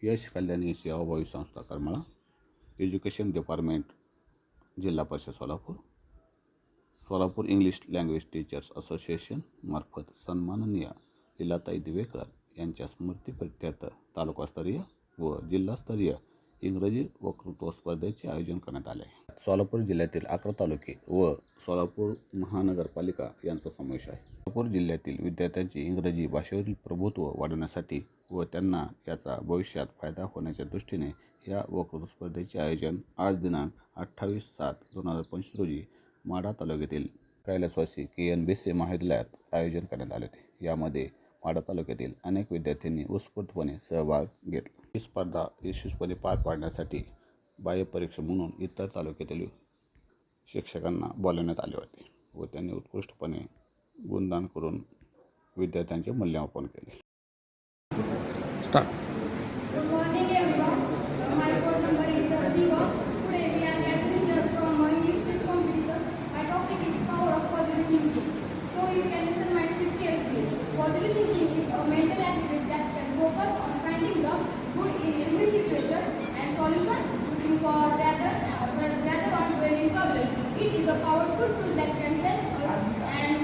यश कल्याणी सेवाभावी संस्था Karmala, education department, जिल्हा परिषद Solapur, Solapur English language teachers association मार्फत सन्माननीय लीलाताई दिवेकर यांच्या स्मृतिप्रित्यर्थ तालुकास्तरीय व जिल्हास्तरीय इंग्रजी वक्तृत्व स्पर्धेचे आयोजन करण्यात आले. सोलापूर जिल्ह्यातील 11 तालुके व सोलापूर महानगरपालिका यांचा समावेश आहे. सोलापूर जिल्ह्यातील विद्यार्थ्यांची इंग्रजी भाषेवरील प्रभुत्व वाढवण्यासाठी व त्यांना याचा भविष्यात फायदा होण्याच्या दृष्टीने या वक्तृत्व स्पर्धेचे आयोजन आज दिनांक 28/7/2025 रोजी माढा तालुक्यातील कैलासवासी KNBC महाविद्यालयात आयोजन करण्यात आले होते. यामध्ये माढा तालुक्यातील अनेक विद्यार्थ्यांनी उत्स्फूर्तपणे सहभाग घेतला. ही स्पर्धा यशस्वीपणे पार पाडण्यासाठी बाह्य परीक्षा म्हणून इतर तालुक्यातील शिक्षकांना बोलवण्यात आले होते व त्यांनी उत्कृष्टपणे गुणदान करून विद्यार्थ्यांचे मूल्यमापन केले. Good morning everyone. My code number is Siva. Today we are gathering here from English quiz competition. My topic is power of positive thinking. So you can listen my speech carefully. Positive thinking is a mental attitude that can focus on finding the good in every situation and solution, looking for rather on dwelling problem. It is a powerful tool that can help us and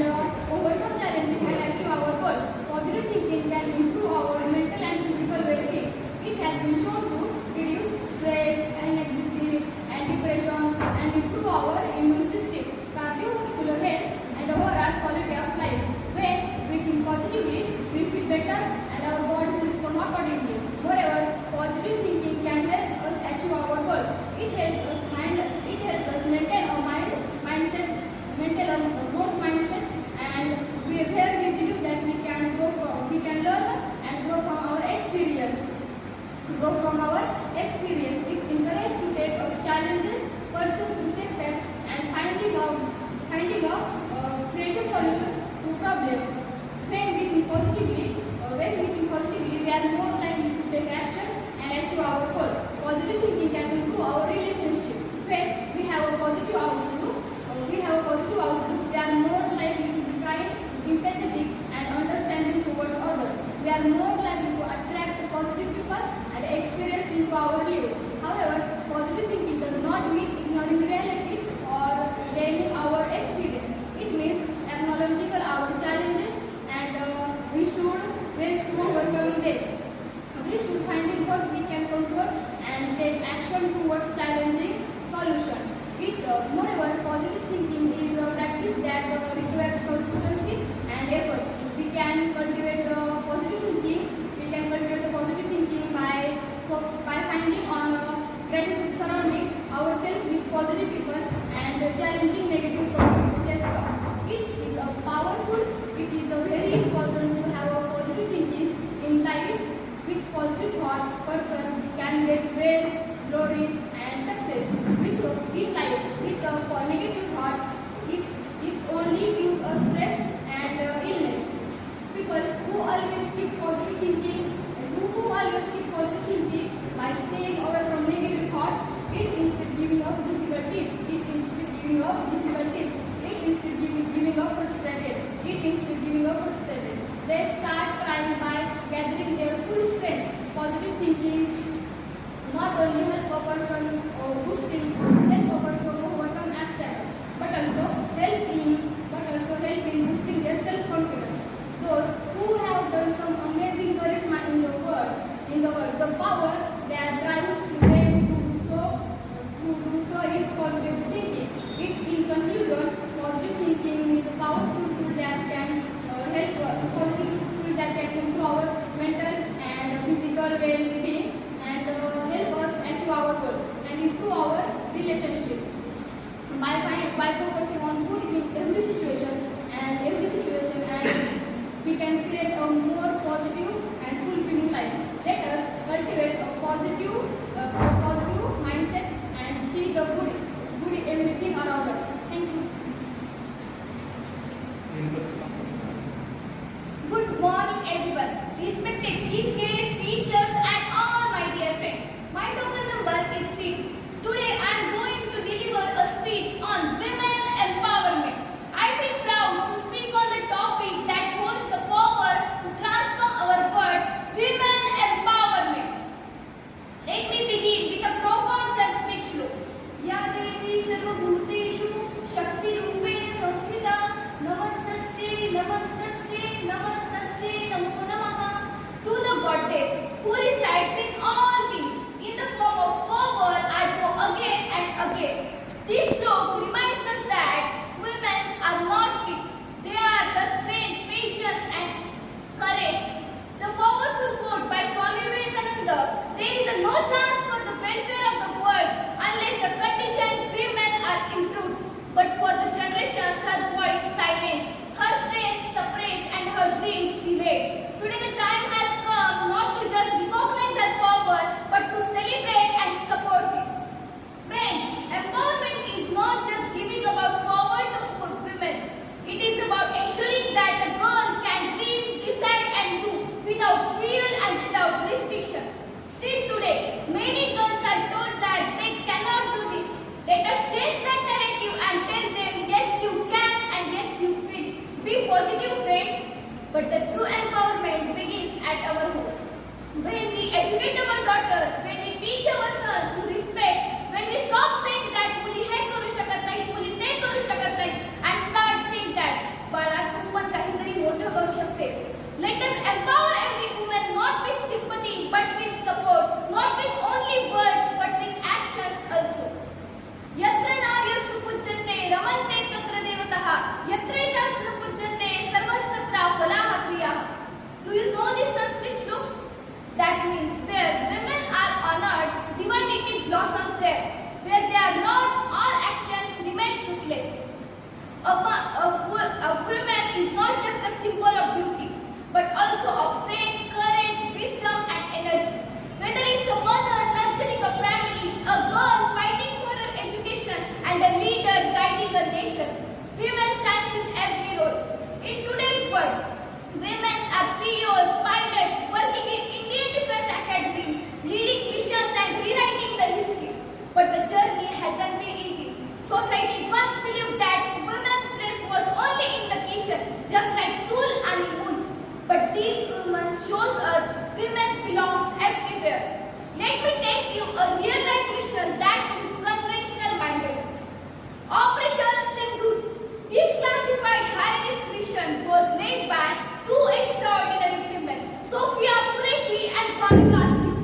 overcome challenges and achieve our goal. Positive thinking can improve our mental and physical well-being. It has been shown to reduce stress, anxiety, and depression, and improve our immune system, cardiovascular health, and overall quality of life. When we think positively, we feel better, and our bodies respond accordingly. Moreover, positive thinking can help us achieve our goal. It helps us maintain our maintain a growth mindset, and where we believe that we can learn and grow from our experience. It encourages to take us challenges, pursue through setbacks, and finding a creative solution to problems. When we think positively, we are more likely to take action and achieve our goal. Positive thinking can improve our relationship. When we have a positive outlook, we are more likely to be kind, empathetic, and understanding towards others. We are more likely to attract positive people and experience into our lives. However, positive thinking does not mean ignoring reality or denying our experience. It means acknowledging our challenges and we should ways to overcome them. We should find what we can control and take action towards challenging solution. Moreover, positive thinking is a practice that requires consistency and effort. We can cultivate positive thinking. By finding on gratitude, surrounding ourselves with positive people, and challenging negative self-talk. It is very important to have a positive thinking in life. With positive thoughts, person can get wealth, glory, and success. In life, with negative thoughts, it only gives us stress and illness. People who always keep positive thinking by staying away from negative thoughts, it instead giving up difficulties. It instead giving up frustrated. They start trying by gathering their full strength. Positive thinking not only help a person boosting, help a person overcome obstacles, but also help in boosting their self-confidence. Those who have done some amazing charisma in the world, the power that drives to them to do so is positive thinking. In conclusion, positive thinking is a powerful tool that can improve our mental and physical well-being and help us achieve our goal and improve our relationship. By focusing on good in every situation, and we can create a more positive and fulfilling life. Let us cultivate a positive mindset and see the good in everything around us. Thank you. Good morning everyone. Respected chief guests, teachers, and all my dear friends. My token number is 6. Today I am going to deliver a speech on women empowerment. I feel proud to speak on the topic that holds the power to transform our world, women empowerment. educate our daughters, when we teach our sons to respect, when we stop saying that मुली हे करू शकत नाही, मुली ते करू शकत नाही, and start saying that बाळा तू पण काहीतरी मोठं करू शकतेस. Let us empower every woman not with sympathy but with support, not with only words but with actions also. यत्र नार्यस्तु पूज्यन्ते रमन्ते तत्र देवताः, यत्रैतास्तु पूज्यन्ते सर्वस्तत्र फलाः क्रियाः. Do you know this Sanskrit shloka? That means where women are honored, divinity blossoms there. Where they are not, all actions remain fruitless. A woman is not just a symbol of beauty, but also of strength, courage, wisdom, and energy. Whether it's a mother nurturing a family, a girl fighting for her education, and a leader guiding a nation, women shines in every role. In today's world, women are CEOs, pilots, working in Indian Defense Academy, leading missions and rewriting the history. But the journey hasn't been easy. Society once believed that women's place was only in the kitchen, just like Tul and Moon. But these women shows us women belongs everywhere. Let me take you a real-life mission that should conventional minded. Operation Sindhu. This classified high-risk mission was led by two extraordinary women, Sophia Qureshi and Bhavika Singh.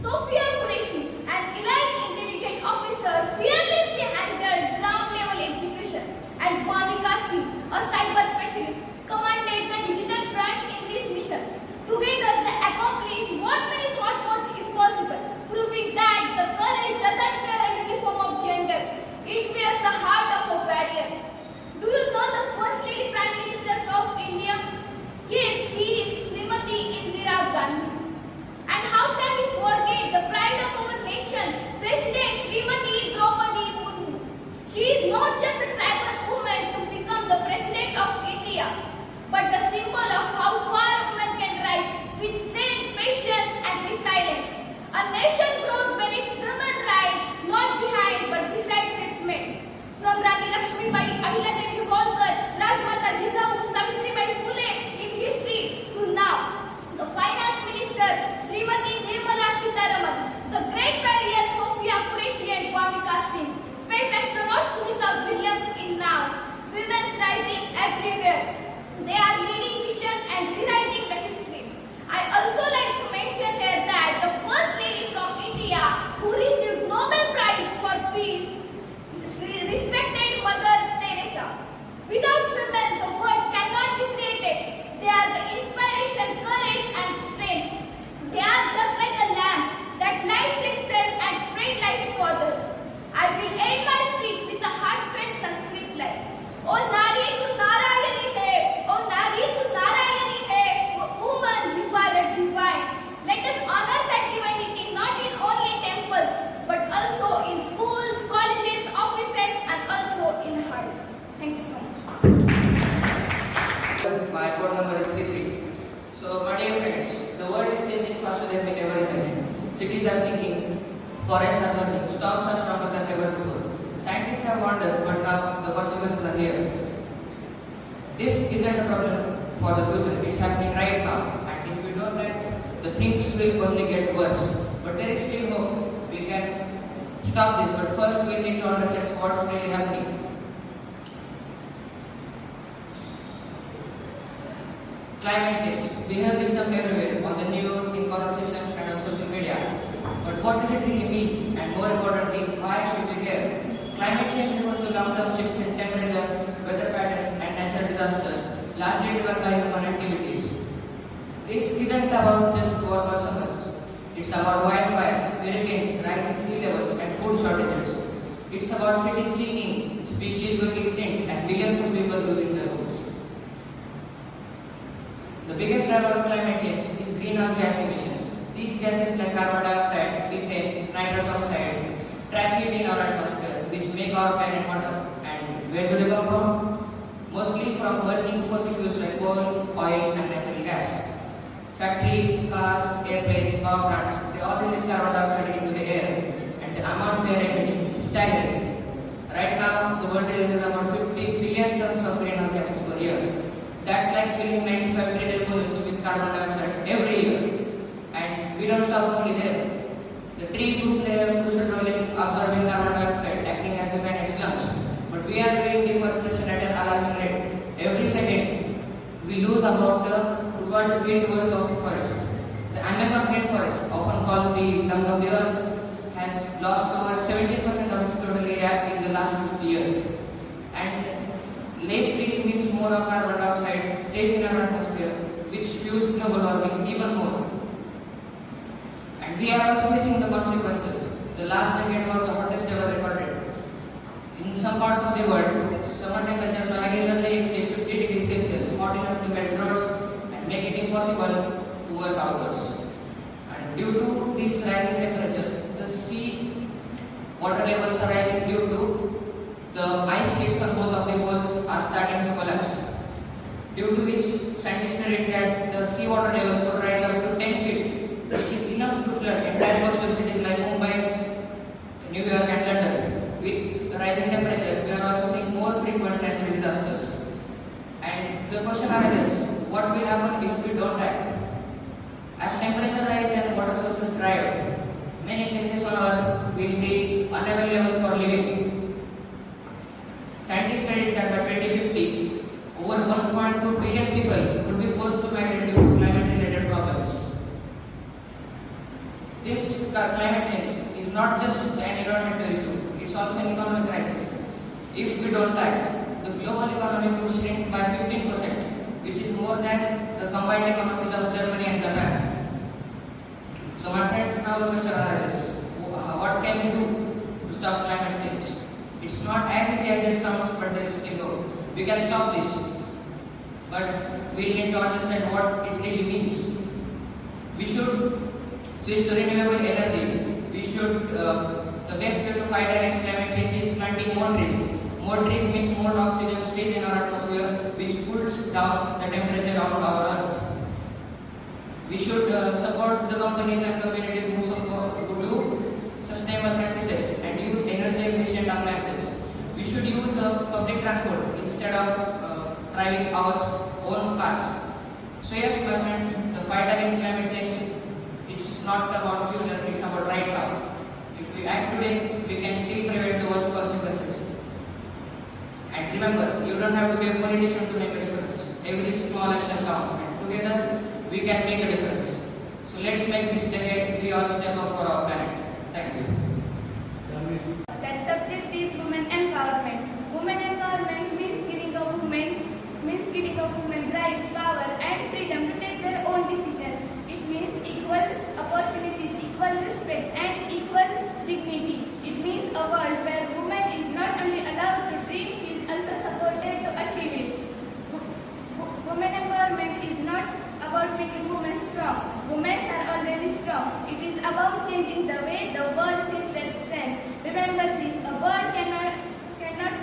Sophia Qureshi, an elite intelligence officer, fearlessly handled ground-level execution, and Bhavika Singh, a cyber specialist, commanded the digital front in this mission. Together, they accomplished what many thought was impossible, proving that the courage doesn't wear a uniform of gender; it wears the heart of a warrior. Do you know the first lady Prime Minister of India? Yes, she is Srimati Indira Gandhi. And how can we forget the pride of our nation, President Srimati Draupadi Murmu? She is not just a tribal woman to become the President of India, but the symbol of how far a woman can rise with strength, patience, and resilience. A nation grows when its women rise, not behind but besides its men. From Rani Lakshmibai, Ahilyadevi Holkar, Rajmata Jizawu, Savitribai Phule in history to now, the Finance Minister Srimati Nirmala Sitharaman, the great warrior Sophia Qureshi and Bhavika Singh, space astronaut Sunita Williams in now, women rising everywhere. They are leading missions and rewriting the history. I also like to mention here that the first lady from India who received Nobel Prize for Peace, respected Mother Teresa. Without women, the world cannot be created. They are the inspiration, courage, and strength. They are just like a lamp that lights itself and spreads light to others. I will end my speech with a heartfelt Sanskrit line. O Nari tu Narayani hai, O Nari tu Narayani hai, woman you are a divine. Let us honor that divinity not in only temples, but also in schools, colleges, offices, and also in hearts. Thank you so much. My code number is C3. So, my dear friends, the world is changing faster than we ever imagined. Cities are sinking, forests are burning, storms are stronger than ever before. Scientists have warned us, but now the consequences are here. This isn't a problem for the future, it's happening right now. And if we don't act, the things will only get worse. But there is still hope. We can stop this, but first we need to understand what's really happening. Climate change. We hear this term everywhere, on the news, in conversations, and on social media. But what does it really mean? And more importantly, why should we care? Climate change refers to long-term shifts in temperature, weather patterns, and natural disasters, largely driven by human activities. This isn't about just warmer summers. It's about wildfires, hurricanes, rising sea levels, and food shortages. It's about cities sinking, species going extinct, and billions of people losing their homes. The biggest driver of climate change is greenhouse gas emissions. These gases like carbon dioxide, methane, nitrous oxide trap heat in our atmosphere, which make our planet hotter. And where do they come from? Mostly from burning fossil fuels like coal, oil, and natural gas. Factories, cars, airplanes, power plants, they all release carbon dioxide into the air, and the amount we are emitting is staggering. Right now, the world releases about 50 billion tons of greenhouse gases per year. That's like filling 95 trillion balloons with carbon dioxide every year. And we we don't stop only there. The trees do play a crucial role in absorbing carbon dioxide, acting as the planet's lungs. But we are doing deforestation at an alarming rate. Every second, we lose about 2.3 worth of forest. The Amazon rainforest, often called the lung of the earth, has lost over 17% of its total area in the last 50 years. And less trees means more of carbon dioxide stays in our atmosphere, which fuels global warming even more. And we are also facing the consequences. The last decade was the hottest ever recorded. In some parts of the world, summer temperatures regularly exceed 50 degrees Celsius, hot enough to melt roads and make it impossible to work outdoors. And due to these rising temperatures, the sea water levels are rising due to the ice sheets on both of the poles are starting to collapse. Due to which scientists predict that the sea water levels could rise up to 10 feet, which is enough to flood entire coastal cities like Mumbai, New York and London. With rising temperatures, we are also seeing more frequent natural disasters. And the question arises, what will happen if we don't act? As temperature rises and water sources dry up, many places on Earth will be unavailable for living. Scientists predict that by 2050, over 1.2 billion people could be forced to migrate due to climate-related problems. This climate change is not just an environmental issue, it's also an economic crisis. If we don't act, the global economy will shrink by 15%, which is more than the combined economies of Germany and Japan. So my friends, now the question arises, what can we do to stop climate change? It's not as easy as it sounds, but there is still hope. We can stop this, but we need to understand what it really means. We should switch to renewable energy. We should, the best way to fight against climate change is planting more trees. More trees means more oxygen stays in our atmosphere, which cools down the temperature of our Earth. We should support the companies and communities who do sustainable practices and use energy efficient appliances. We should use public transport instead of driving our own cars. So yes, my friends, the fight against climate change, it's not about future, it's about right now. If we act today, we can still prevent the worst consequences. And remember, you don't have to be a politician to make a difference. Every small action counts, and together we can make a difference. So let's make this decade be our step up for our planet. Thank you. That subject is women empowerment. Women empowerment means giving a woman right, power and freedom to take their own decisions. It means equal opportunities, equal respect and equal dignity. It means a world where woman is not only allowed to dream, she is also supported to achieve it. Women empowerment is not about making women strong. Women are already strong. It is about changing the way the world sees their strength. Remember this, a bird cannot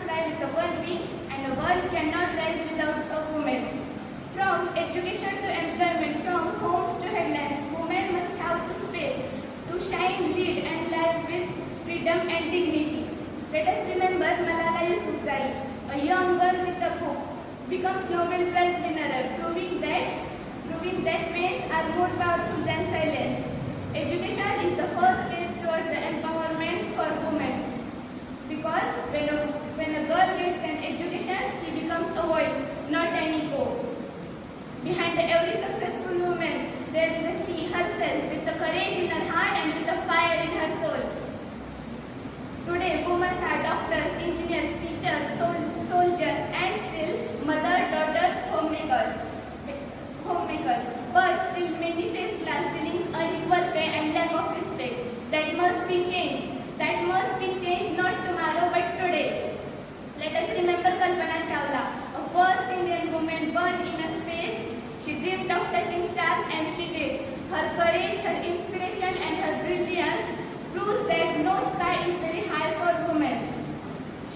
fly with a one wing and a world cannot rise without a woman. From education to employment, from homes to headlines, women must have to space to shine, lead and live with freedom and dignity. Let us remember Malala Yousafzai, a young girl with a book, becomes Nobel Prize winner, proving that males are more powerful than silence. Education is the first step towards the empowerment for women. Because when a girl gets an education, she becomes a voice, not an ego. Behind every successful woman, there is a she herself, with the courage in her heart and with the fire in her soul. Today, women are doctors, engineers, teachers, soldiers, and still mother, daughters, homemakers. But still many face glass ceilings, unequal pay and lack of respect. That must be changed. That must be changed not tomorrow but today. Let us remember Kalpana Chawla, a first Indian woman born in a space. She dreamed of touching stars and she did. Her courage, her inspiration and her brilliance proves that no sky is very high for women.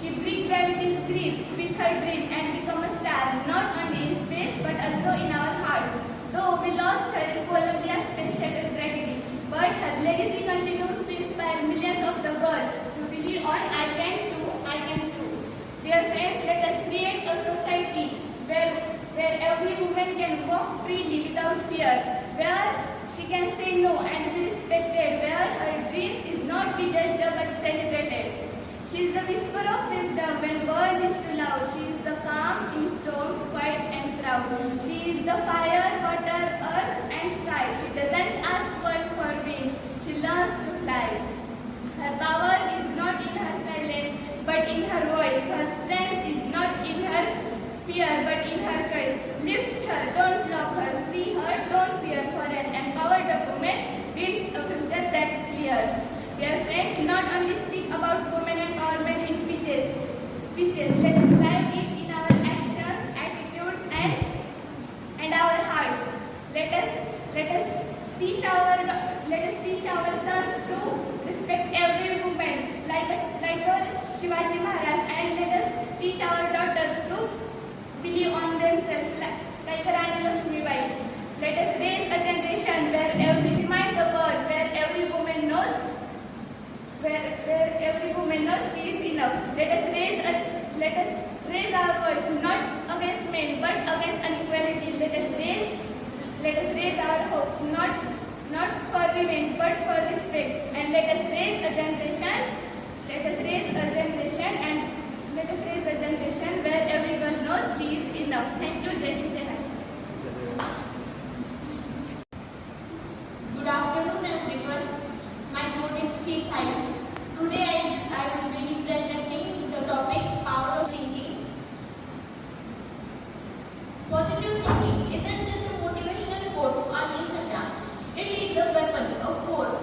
She beat gravity's grid with her dream and become a star, not only in space but also in our hearts. Though we lost her in Columbia Space Shuttle tragedy, but her legacy continues to inspire millions of the girls to believe on I can too. Dear friends, let us create a society where every woman can walk freely without fear, where she She can say no and be respected, where her dreams is not be judged but celebrated. She is the whisper of wisdom when world is too loud. She is the calm in storms, quiet and proud. She is the fire, water, earth and sky. She doesn't ask for wings. She learns to fly. Her power is not in her silence, but in her voice. Her strength is not in her fear, but in her choice. Lift her, don't block her. Free her, don't fear. For an empowered woman builds a future that's clear. Dear friends, not only speak about women empowerment in speeches. Let us live it in our actions, attitudes, and our hearts. Let us teach our sons to respect every woman, like Shivaji Maharaj, and let us teach our daughters to believe on themselves, like Rani Lakshmibai. Let us raise a generation remind the world where every woman knows. Where every woman knows she is enough. Let us raise our voice not against men but against inequality. Let us raise our hopes not for revenge but for respect. And let us raise a generation. Let us raise a generation where every girl knows she is enough. Thank you, Jai Hind, Jai Rashtra. Good afternoon, everyone. My code is C5. Today I will be representing the topic power of thinking. Positive thinking isn't just a motivational quote on Instagram. It is a weapon, a force,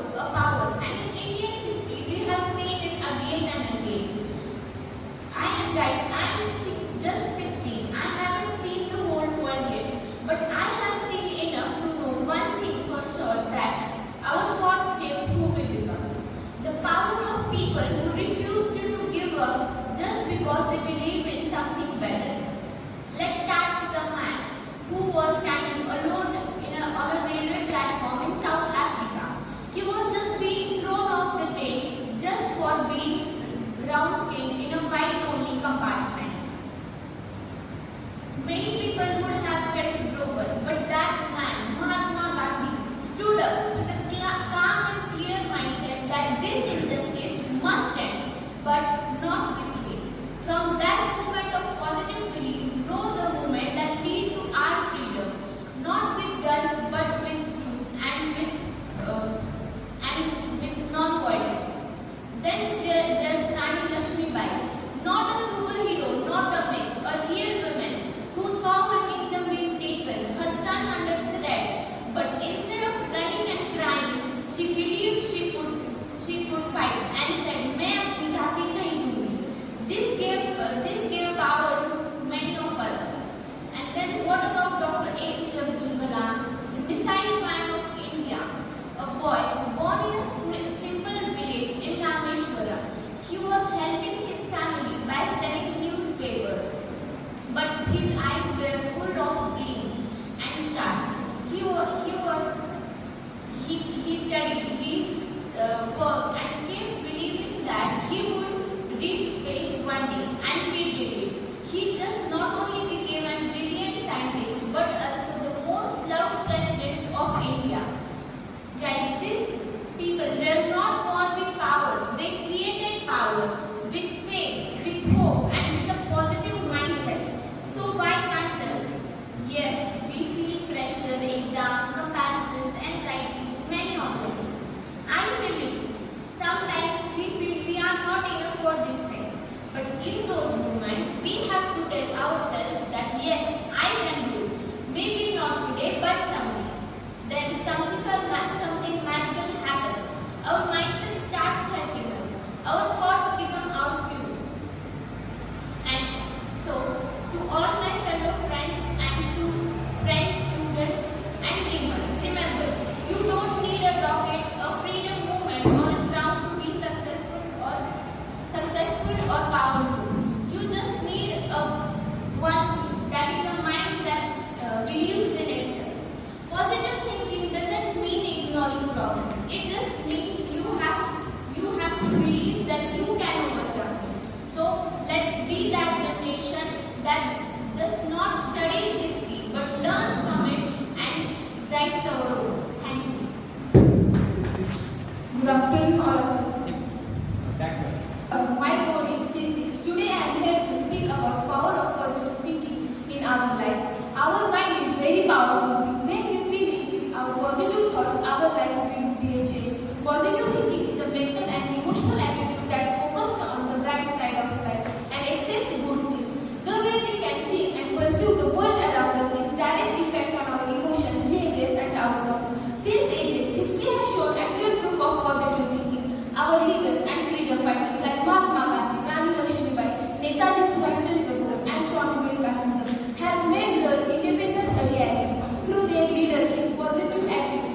Positive thinking is a mental and emotional attitude that focuses on the bright side of life and accepts good things. The way we can think and perceive the world around us is direct effect on our emotions, behaviors, and outcomes. Since ages, history has shown actual proof of positive thinking. Our leaders and freedom fighters like Madha, Elocution, Netaji Subhashchandra Bose, and Swami Vivekananda has made the independence a reality through their leadership, positive attitude,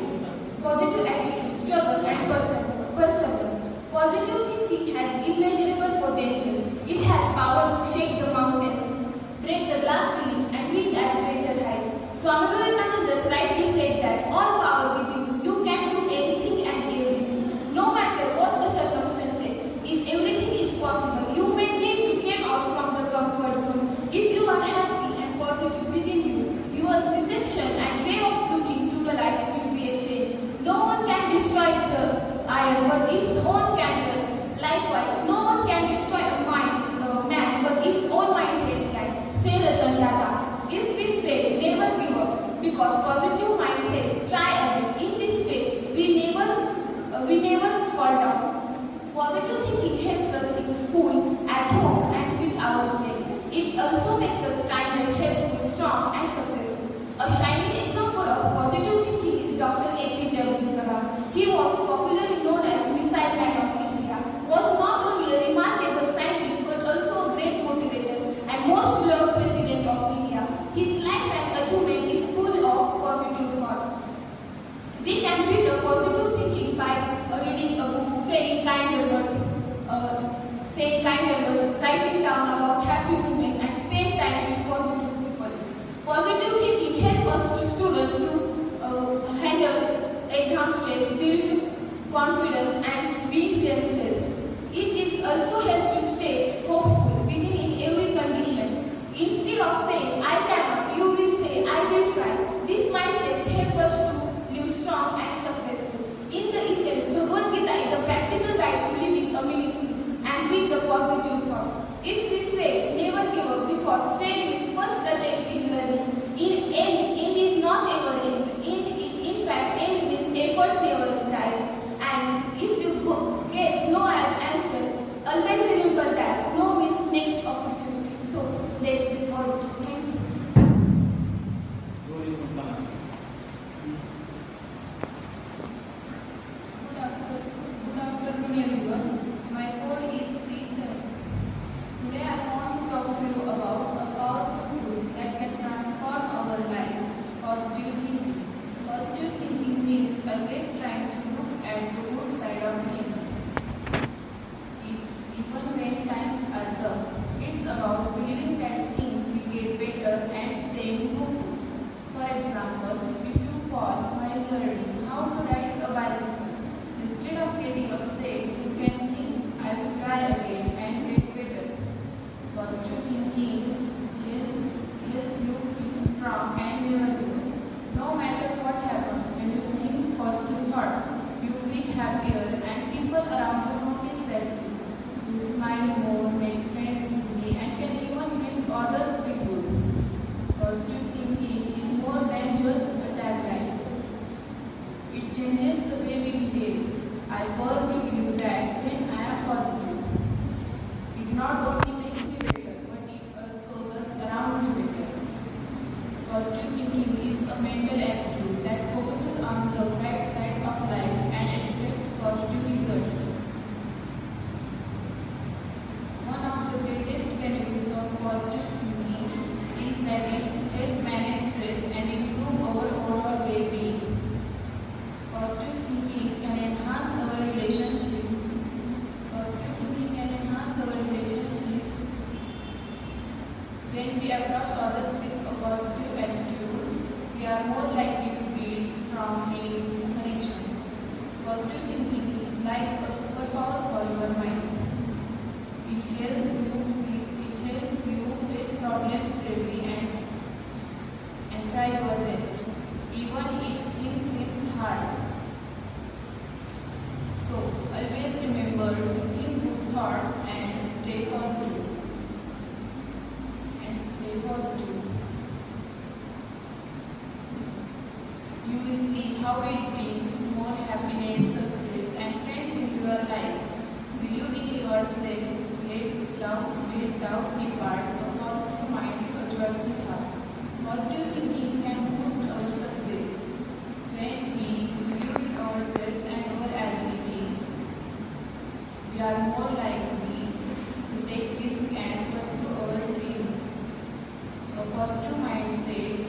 struggle, and perseverance. Positive thinking has immeasurable potential. It has power to shake the mountains, break the glass ceilings, and reach at greater heights. Swami Vivekananda rightly said that all power within you can do anything and everything. No matter what the circumstances, everything is possible. You may need to come out from the comfort zone. If you are happy and positive within you, your perception and way of looking to the life will be a change. No one can destroy the iron but its own canvas. Likewise, no one can destroy a man but its own mindset can. Say Ratan Tata. If we fail, never give up, because positive mindsets try again. In this way, we never fall down. Positive thinking helps us in school, at home, and with our friends. It also makes us kinder, helpful, strong, and successful. A shining example of positive thinking is Dr. A.P.J. Abdul Kalam. He was popularly known as Missile Man of India. Was not only a remarkable scientist but also a great motivator and most loved president of India. His life and achievement is full of positive thoughts. We can build a positive thinking by reading a book, saying kinder words, writing down about happy moments, and spend time with positive people. Positive thinking helps us to students to handle exam stress, build confidence, and be themselves. It is also help to stay hopeful, winning in every condition. Instead of saying I cannot, you will say I will try. This mindset helps us to live strong and successful. In the essence, Bhagavad Gita is a practical guide to living a meaningful and with the positive thoughts. If we fail, never give up, because fail means first attempt in learning. End is not ever end. In fact, end means effort never dies. And if you get no answer, always remember that no means next opportunity. So let's be positive. Thank you. we are more likely to take risks and pursue our dreams. A positive mindset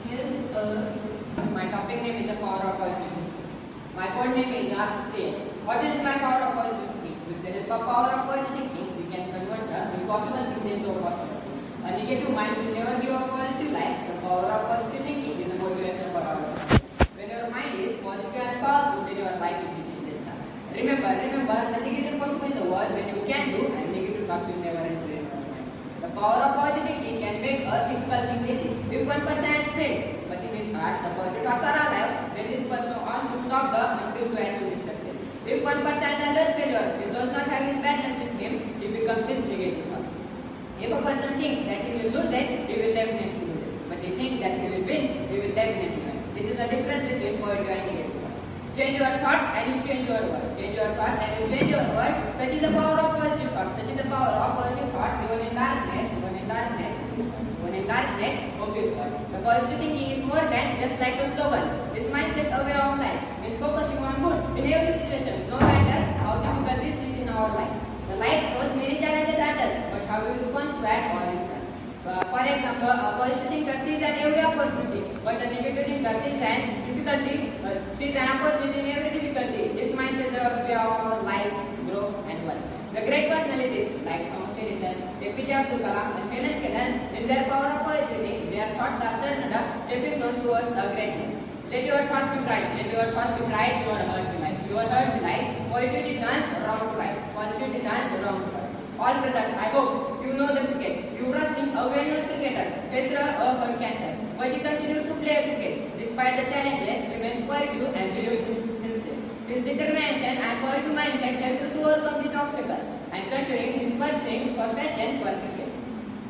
helps us. My topic name is the power of positivity. My code name is say. What is my power of positivity? With the help of power of positivity, we can convert the impossible things into a possible. A negative mind will never give a positive life. The power of positive thinking is a motivation for all of us. When your mind is positive and powerful, then your life will be changed. Remember, nothing is impossible in the world when you can do, and negative thoughts will never enter your mind. The power of positivity can make a difficult thing easy. If one person has failed, but in his heart the positive thoughts are alive, then this person wants to stop the until to achieve his success. If one person has a failure, he does not have his bad luck with him, he becomes his negative thoughts. If a person thinks that he will lose this, he will definitely lose it. But he thinks that he will win, he will definitely win. This is the difference between positive and negative thoughts. Change your thoughts and you change your world. Change your thoughts and you change your world. Such is the power of positive thoughts. Such is the power of positive thoughts. Even in darkness, hope is God. The positive thinking is more than just like a slogan. This mindset a way of life means focusing on good in every situation, no matter how difficult it is in our life. The life throws many challenges at us, but how we respond to that all is different. For example, a positive thinker sees an every opportunity, but a negative thinker sees an opportunity in every difficulty. This mindset is the way of our life, grow and work. The great personalities like Thomas Edison, APJ Abdul Kalam and Helen Keller, in their power of positivity, their thoughts are turned up, stepping on towards greatness. Let your thoughts be bright. Let your thoughts be bright. Your heart be light. Your heart be light. Positivity turns wrong to right. Positivity turns wrong to right. All brothers, I hope you know the cricket. Yuvraj Singh, a well-known cricketer, faced a cancer, but he continued to play cricket. Despite the challenges, remains positive and believed in himself. His determination and positive mindset helped him to overcome these obstacles and continuing his pursuing for passion for cricket.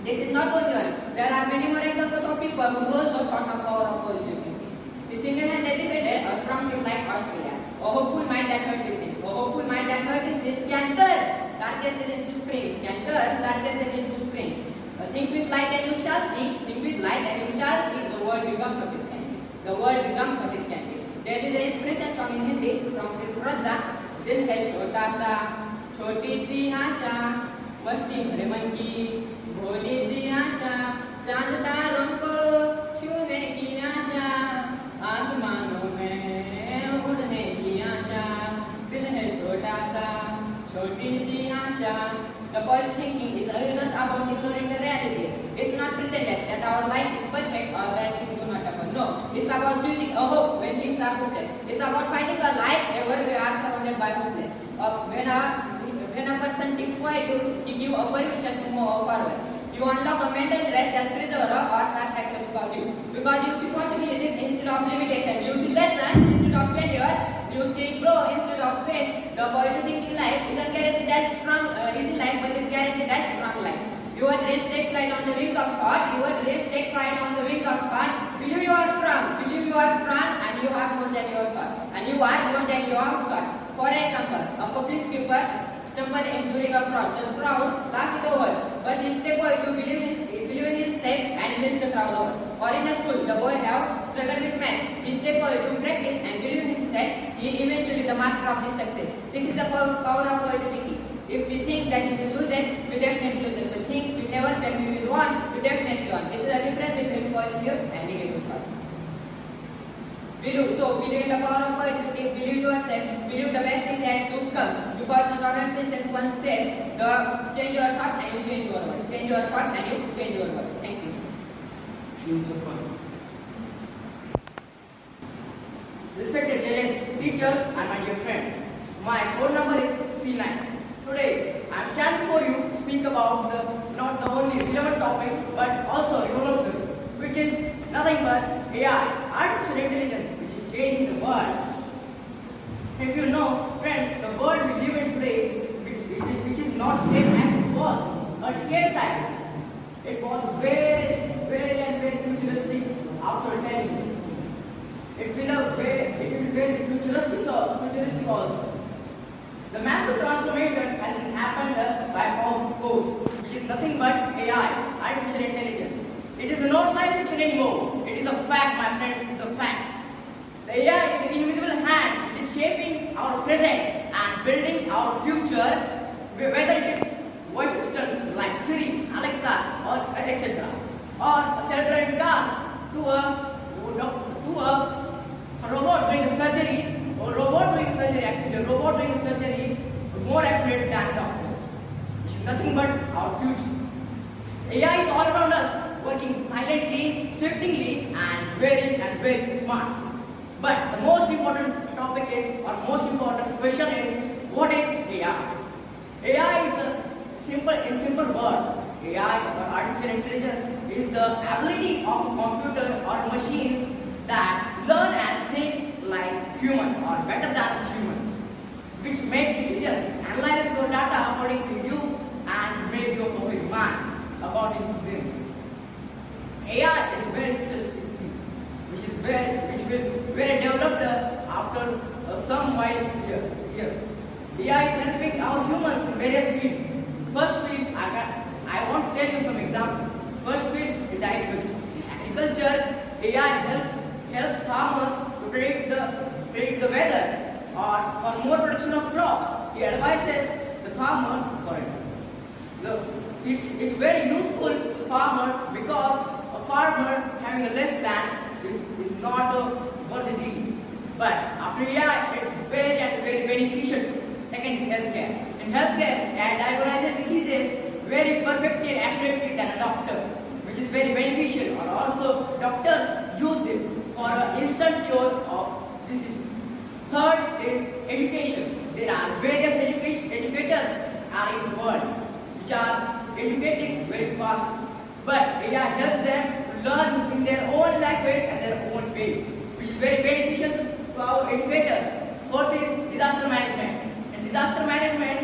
This is not only one. There are many more examples of people who also thought of power of positive thinking. He single-handedly defeated a strong team like Australia. A hopeful mind that hurt disease. A hopeful mind that hurt disease can turn darkness into springs. Think with light and you shall see. Think with light and you shall see. The world becomes what it can be. The world becomes what it can be. There is an inspiration from in Hindi from Raja. दिल है छोटा सा, छोटी सी आशा, मस्ती भरे मन की भोली सी आशा, चांद तारों को छूने की आशा, आसमानों में उड़ने की आशा, दिल है छोटा सा, छोटी सी आशा. The positive thinking is not about ignoring the reality. It's not pretended that our life is perfect or that things do not happen. No, it's about choosing a hope when things are hopeless. It's about finding a light where we are surrounded by hopeless. When a person thinks positive, he gives a permission to move forward. You unlock a mental rest and preserve or satisfaction because you see possibilities instead of limitation. You see lessons instead of failures. You see grow instead of pain. The positive thinking life isn't guaranteed that strong, easy life, but it's guaranteed that strong life. Your dreams take flight on the wing of thought. Your dreams take flight on the wing of thought. Believe you are strong. Believe you are strong, and you are more than your thought. And you are more than your thought. For example, a public speaker stumbled in during a crowd. The crowd laughed it over, but he stayed quiet to believe in himself and wins the crowd over. Or in a school, the boy have struggled with math. He stayed quiet to practice and believe in himself. He eventually the master of this success. This is the power of positive thinking. If we think that if we lose it, we definitely lose it. But think we never fail, we will win, we definitely win. This is the difference between positive and negative thoughts. Believe in the power of positivity, believe yourself, believe the best is yet to come. Because the Lord Himself once said, change your thoughts and you change your world. Change your thoughts and you change your world. Thank you. Respected judges, teachers, and my dear friends, my phone number is C9. Today, I am standing before you to speak about not the only relevant topic, but also revolutionary, which is nothing but AI, artificial intelligence, which is changing the world. If you know, friends, the world we live in today, which is not same as it was a decade ago. It was very futuristic after 10 years. It will be very futuristic also. The massive transformation has happened by powerful force, which is nothing but AI, artificial intelligence. It is not science fiction anymore. It is a fact, my friends. It is a fact. The AI is an invisible hand present and building our future, whether it is voice systems like Siri, Alexa, or etc., or self-driving cars to a robot doing a surgery, actually a robot doing a surgery more accurate than a doctor, which is nothing but our future. AI is all around us, working silently, swiftly, and very smart. But the most important topic is, or most important question is, what is AI? AI is in simple words, AI or artificial intelligence is the ability of computers or machines that learn and think like humans or better than humans, which makes decisions, analyzes your data according to you, and make your perfect man according to them. AI is very futuristic thing, which will very developed after some while years. AI is helping our humans in various fields. First field, I want to tell you some examples. First field is agriculture. In agriculture, AI helps farmers to predict the weather or for more production of crops. He advises the farmer for it. It's very useful to the farmer because a farmer having a less land is not worth the deal. But after AI, it's very beneficial. Second is healthcare. In healthcare, AI diagnoses diseases very perfectly and accurately than a doctor, which is very beneficial. Or also, doctors use it for an instant cure of diseases. Third is education. There are various educators are in the world which are educating very fast. But AI helps them to learn in their own language and their own pace, which is very beneficial to our educators. Fourth is disaster management. In disaster management,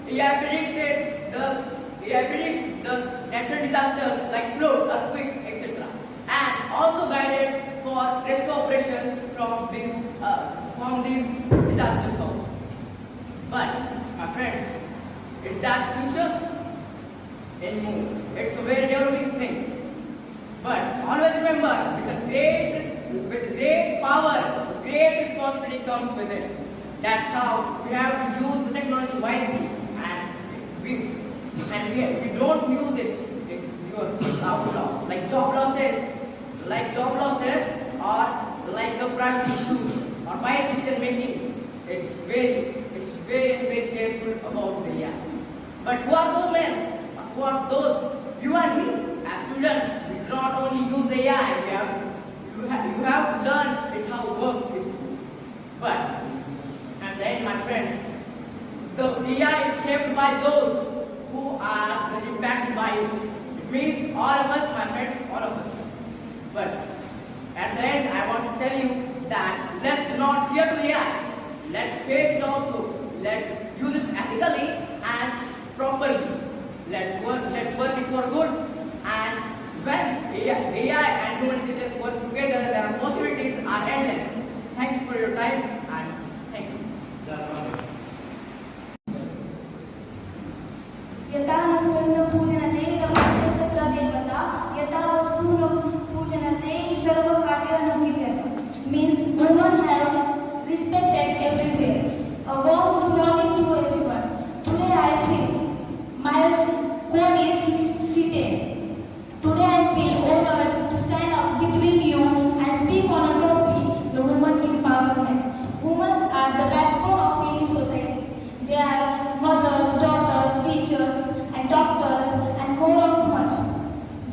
AI predicts the natural disasters like flood, earthquake, etc., and also guided for rescue operations from these disasters also. But my friends, is that future anymore? It's a very developing thing. But always remember, with great power, great responsibility comes with it. That's how we have to use the technology wisely, and we don't use it. It's our loss, like job losses, or like a privacy issues or bias decision making. It's very careful about the AI. But who are those men? Who are those? You and me, as students, we do not only use the AI. You have to learn it how it works. But at the end, my friends, the AI is shaped by those who are impacted by it. It means all of us, my friends, all of us. But at the end, I want to tell you that let's not fear to AI. Let's face it also. Let's use it ethically and properly. Let's work it for good. And when AI and human intelligence work together, their possibilities are endless. Thank you for your time, and thank you. यथा वस्तून पूजनते तत्र देवता यथा वस्तून पूजनते सर्व कार्याणि क्रियते means women have respected everywhere. A warm good morning to everyone. Today I feel my code is seated. Today I feel honored to stand up between you and speak on a topic, the woman empowerment. Women are the backbone of any society. They are mothers, daughters, teachers, and doctors, and more of much.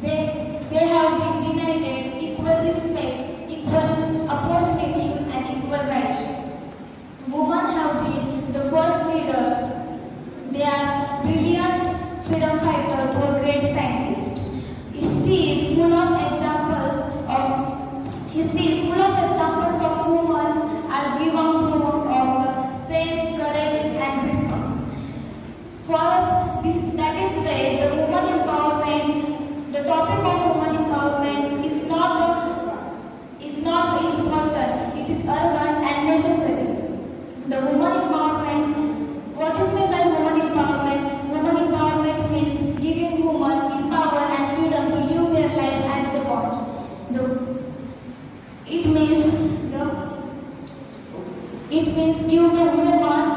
They have been denied equal respect, equal opportunity, and equal rights. Women have been the first leaders. They are brilliant freedom fighters to a great scientist. History is full of examples of women are given proof of the strength, courage, and wisdom. For us, that is why the woman empowerment, the topic of woman empowerment is not important. It is urgent and necessary. The woman empowerment. What is meant by woman empowerment? Woman empowerment means giving women power and freedom to live their life as they want. It means give the woman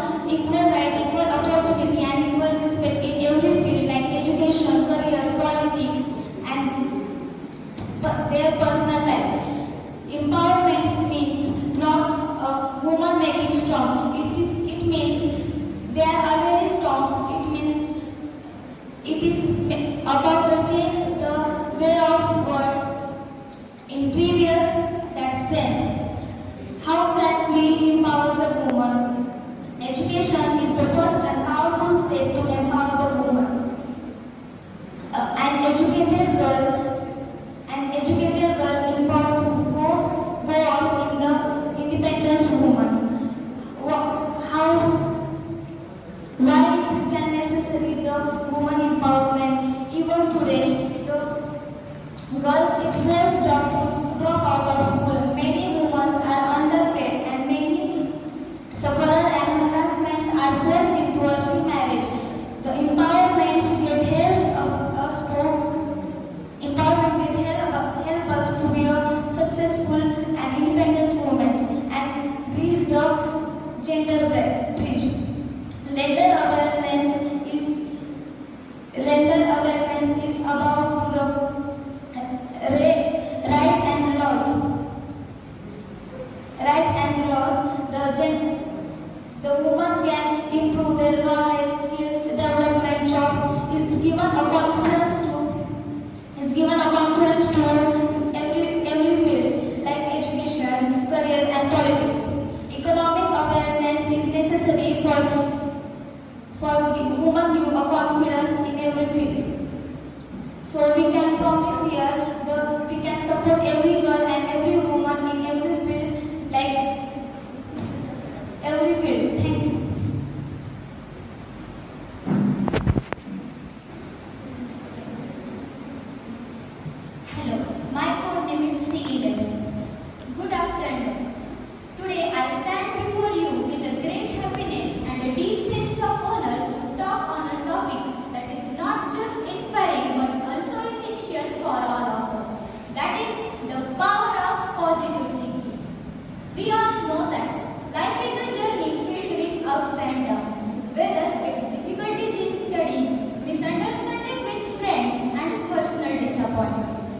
their personal life. Empowerment means not a woman making strong. It means they are very strong. It means it is about to change the way of world in previous that strength. How can we empower the woman? Education is the first and powerful step to empower the woman. An educated girl empowered to go on in the independence woman. Why it is can necessary the woman empowerment? Even today, the girls is forced to drop out of school. Many women are underpaid and many sufferers and harassments are forced into a remarriage. The empowerment it helps us help us to be a successful and independent woman and bridge the gender bridge. Gender awareness is about the right and laws. Right and laws. The woman can improve their knowledge, skills, development, jobs. Is given a confidence to every field like education, career, and politics. Economic awareness is necessary for women give a confidence in every field. So we can promise here we can support every girl and every woman in every field, like every field. Thank you. Hello, my code name is C11. Good afternoon. Today I stand before you with a great happiness and a deep sense of honor to talk on a topic that is not just inspiring but also essential for all of us. That is the power of positive thinking. We all know that life is a journey filled with ups and downs, whether it's difficulties in studies, misunderstanding with friends, and personal disappointments.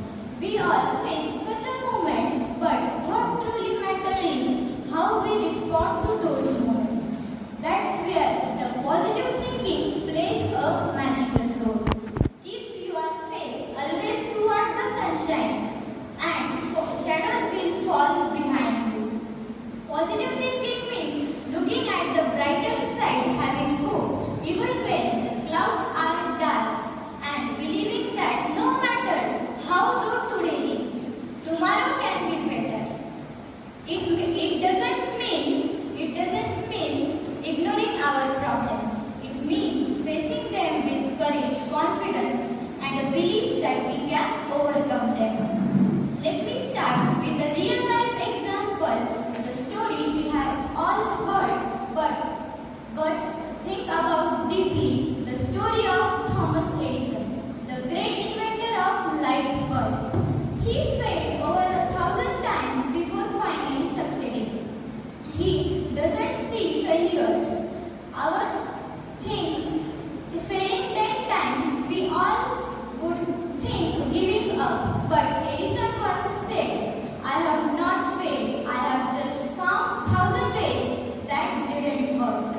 We all face such a moment, but what truly matters is how we respond to those moments. That's where the positive thinking plays a magical role. Keeps your face always toward the sunshine, and shadows will fall behind you. Positive thinking means looking at the brighter side, having hope, even when the clouds are dark, and believing that no matter how though today is, tomorrow can be better. It doesn't mean ignoring our problems. It means facing them with courage, confidence, and a belief that we can overcome them. Let me start with a real life example, the story we have all heard, but think about deeply, the story of Thomas Edison, the great inventor of light bulb. He failed over 1,000 times before finally succeeding. He doesn't see failures. Failing 10 times, we all would think giving up. But Edison once said, I have not failed. I have just found 1,000 ways that didn't work.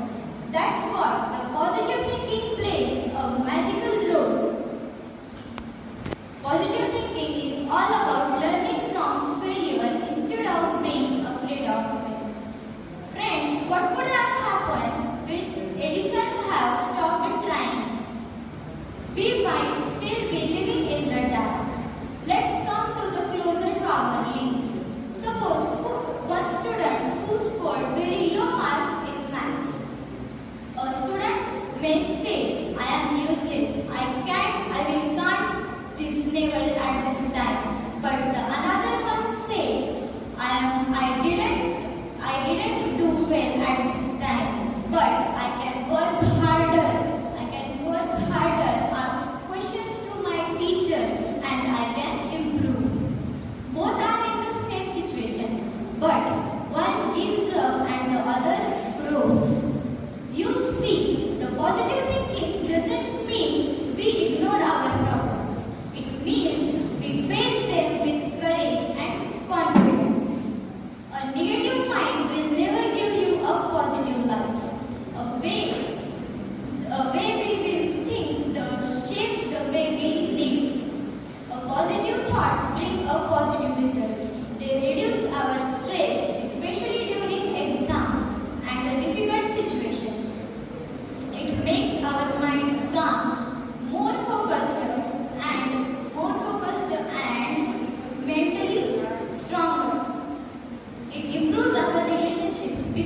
That's what the positive thinking plays a magical role. Positive thinking is all about learning from failure instead of being afraid of it. Friends, what would have happened with Edison have stopped trying? We might still be living in the dark. Let's come to the closer to our lives. Suppose one student who scored very low marks in maths. A student may say, I am useless, I will can't this level at this time. But the another one say, I didn't do well at this time, but I can work harder, ask questions to my teacher, and I can improve. Both are in the same situation, but one gives up and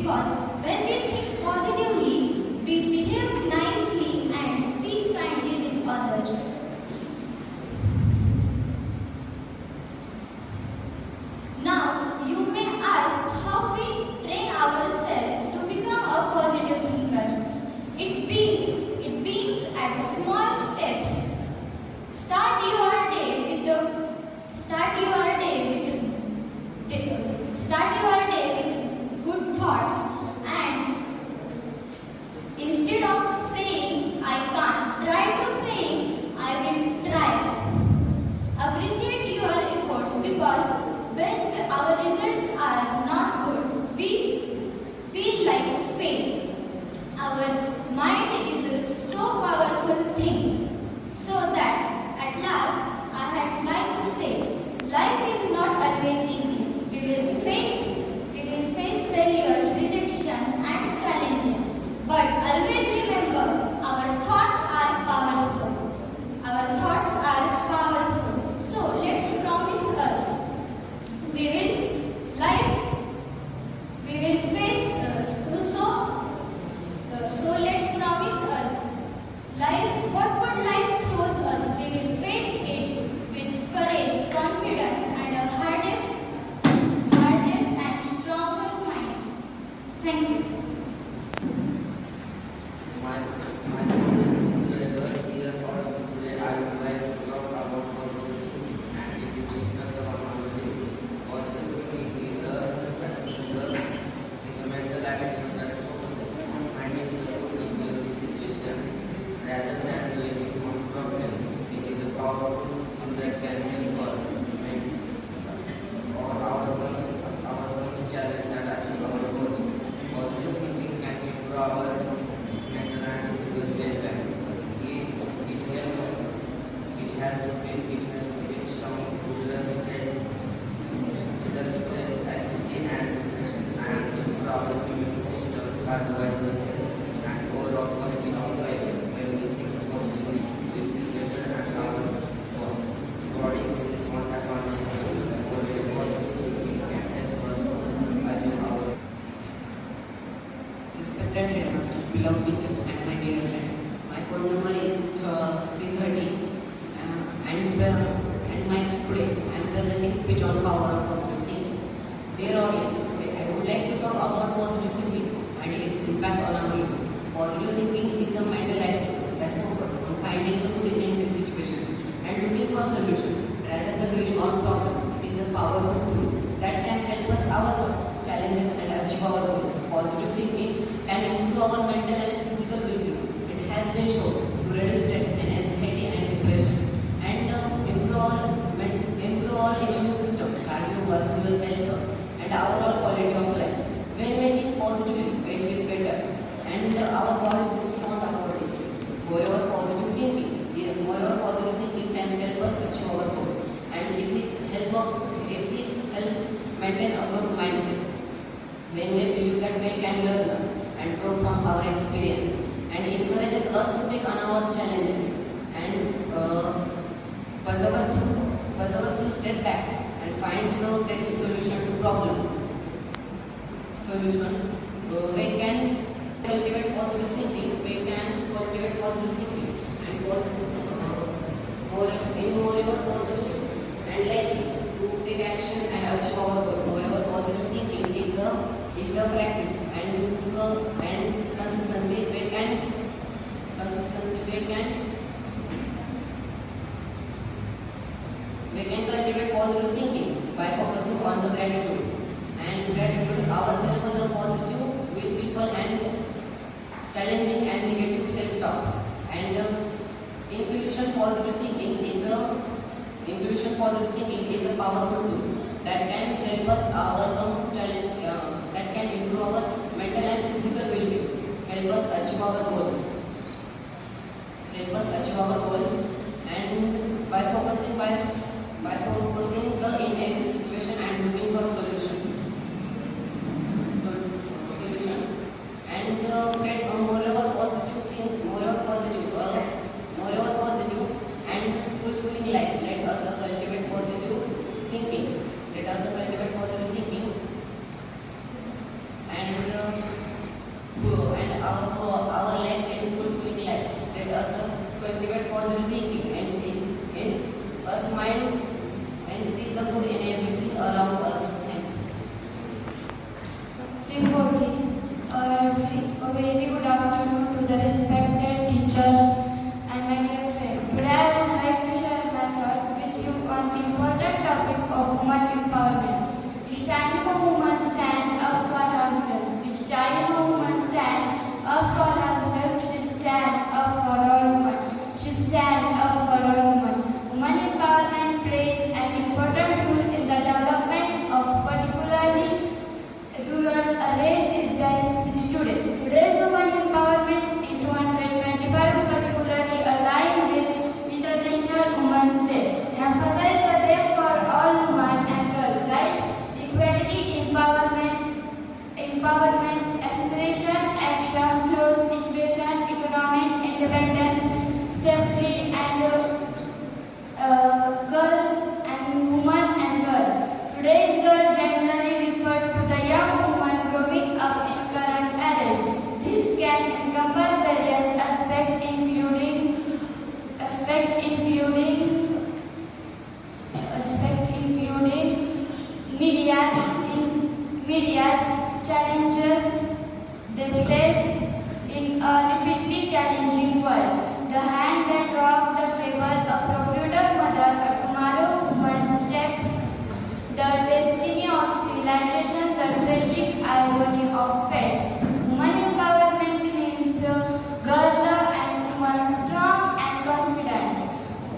because when we think positively, we behave nicely and speak kindly with others. Now, you may ask how we train ourselves to become a positive thinkers. It begins at small steps. Start your day with good thoughts, and instead of saying I can't, try to saying I will try. Appreciate your efforts because when our results are not good, we feel like fail. Our mind is so powerful thing. So that at last I had like to say, life is not always easy. We will face failure, rejections and challenges. But always remember, our thoughts are powerful. Our thoughts are powerful. So let's promise us we will life we will face so let's promise us life what life throws us, we will face it with courage, confidence and a hardest and stronger mind. Thank you. My name is here for today. I would like to talk about positivity and it is because of positivity. Positivity is a mental attitude that focuses on finding the good in every situation rather than dwelling on problems. It is a powerful tool that can help us make our challenge and achieve our goals. Positive thinking can improve our mental and physical well-being. It has been shown to reduce stress, anxiety and depression and improve our immune system, cardiovascular health and overall quality of life. When we think positively, we feel better and our body responds accordingly. Positive thinking can help us achieve our Respected headmaster, beloved teachers, and my dear friend. My code number is C30, and my today I am presenting speech on power of positive thinking. Dear audience, today I would like to talk about positive thinking and its impact on our lives. Positive thinking is a mental attitude that focuses on finding the good in every situation and looking for solution rather than dwelling on problem. It is a powerful tool that can help us overcome challenges and achieve our goals. Positive thinking can improve our mental and physical well-being. It has been shown to reduce stress and anxiety and depression and improve our immune system, cardiovascular health and overall quality of life. When we think positively, we feel better and our bodies respond accordingly. Moreover, positive thinking can help us achieve our goal and it help maintain a growth mindset. When we believe that we can learn and grow from our experience and encourages us to take on our challenges and persevere through step back and find the creative solution to problem. We can cultivate positive thinking. And moreover positive and likely to take action and achieve our goal. Moreover, positive thinking is a practice and consistency. We can cultivate positive thinking by focusing on the gratitude ourselves as a positive with people and challenging and negative self-talk. And intuition positive thinking is a powerful tool that can help us overcome challenge, that can improve our mental and physical well-being, help us achieve our goals, and by focusing in every situation and looking for solution and get a moreover positive and fulfilling life. Let us cultivate positive thinking and cultivate positive thinking and a smile and see the good in everything around us. Thank you. Sympathy. A very good afternoon to the respected teachers and my dear friends. Today I would like to share my thought with you on the important topic of women empowerment. Standing for women, stand up for ourselves. Standing for women, stand up for ourselves. She stand up for all women. She stand up for all women. Women empowerment plays an important role in the development of particularly rural areas is the today. Today's women empowerment in 2025 particularly aligned with International Women's Day. Emphasize the day for all women and girls, right? Equality, empowerment, aspiration, action, growth, innovation, economic independence, safety, and girl and woman and girl. Today's girl generally referred to the young woman growing up in current age. This can encompass various aspects including media's challenges they face in a repeatedly challenging world. The hand that rocked the table, a computer mother, a tomorrow woman checks the destiny of civilization, the tragic irony of fate. Women empowerment means girl and woman strong and confident.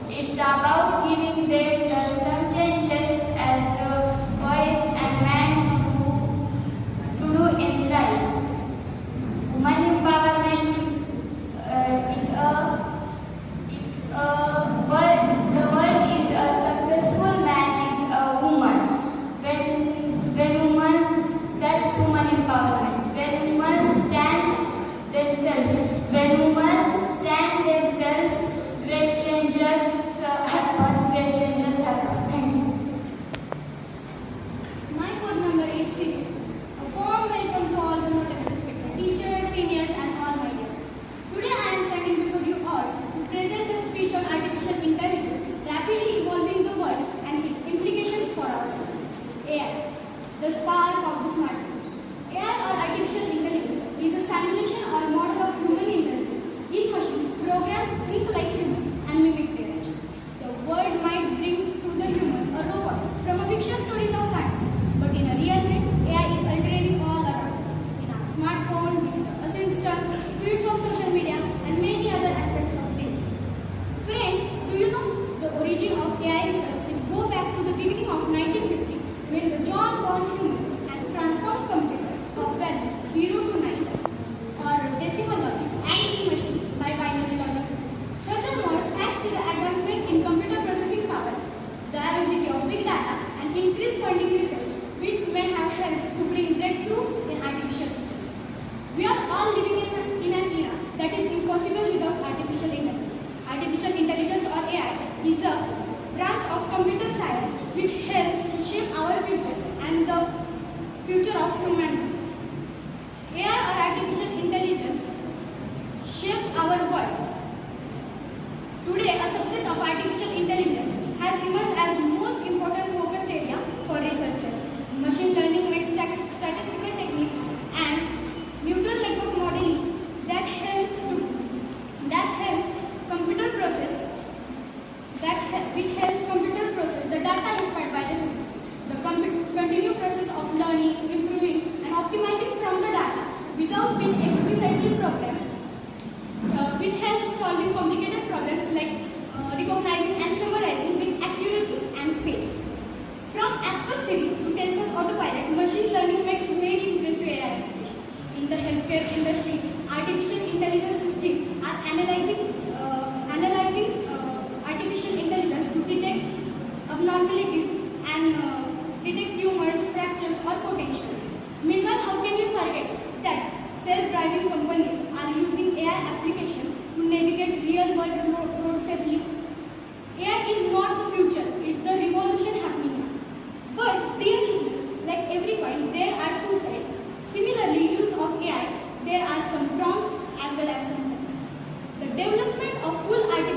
It's about giving them some changes as boys and men to do in life. Women empowerment the world is a successful man is a woman. When women, that's women empowerment. When women stand themselves, great changes happen. Thank you. My code number is 6. A warm welcome to all the notable respected teachers, seniors, and all my dear. Today I am standing before you all to present a speech on artificial intelligence rapidly evolving the world and its implications for our society. AI, the spark of the smart future. AI or artificial intelligence is a simulation or model of human intelligence. Each machine programmed to think like human and mimic their action. The world might bring to the human a robot from a fiction stories of science, but in a real way, AI is altering all around us. In our smartphone, digital assistants, feeds of social media, and many other aspects of daily. Friends, do you know the origin of AI research is go back to the beginning of 1950 when the John von Neumann had transformed computer of value 0 to 9 or decimal logic and in machine by binary logic. Furthermore, thanks to the advancement in computer processing power, the ability of big data and increased funding research, which may have helped to bring breakthrough in artificial intelligence. We are all living in an era that is impossible without artificial intelligence. Artificial intelligence or AI is a branch of computer science which helps to shape our future and the future of humanity. AI or artificial intelligence shapes our world. Today, a subset of artificial intelligence has emerged as the most important focus area for researchers. Machine learning makes statistical techniques and neural network modeling that helps computer process the data inspired by the continued process of learning, improving, and optimizing from the data without being explicitly programmed, which helps solving complicated problems like recognizing and summarizing with accuracy and pace. From Apple Siri to Tesla's autopilot, machine learning makes very impressive AI applications. In the healthcare industry, artificial intelligence systems are analyzing artificial intelligence to detect abnormalities and detect tumors, fractures, or potential. Meanwhile, how can you forget that self-driving companies are using AI applications to navigate real-world road safely? AI is not the future; it's the revolution happening now. But dear listeners, like every coin, there are two sides. Similarly, use of AI, there are some pros as well as some cons. The development of full artificial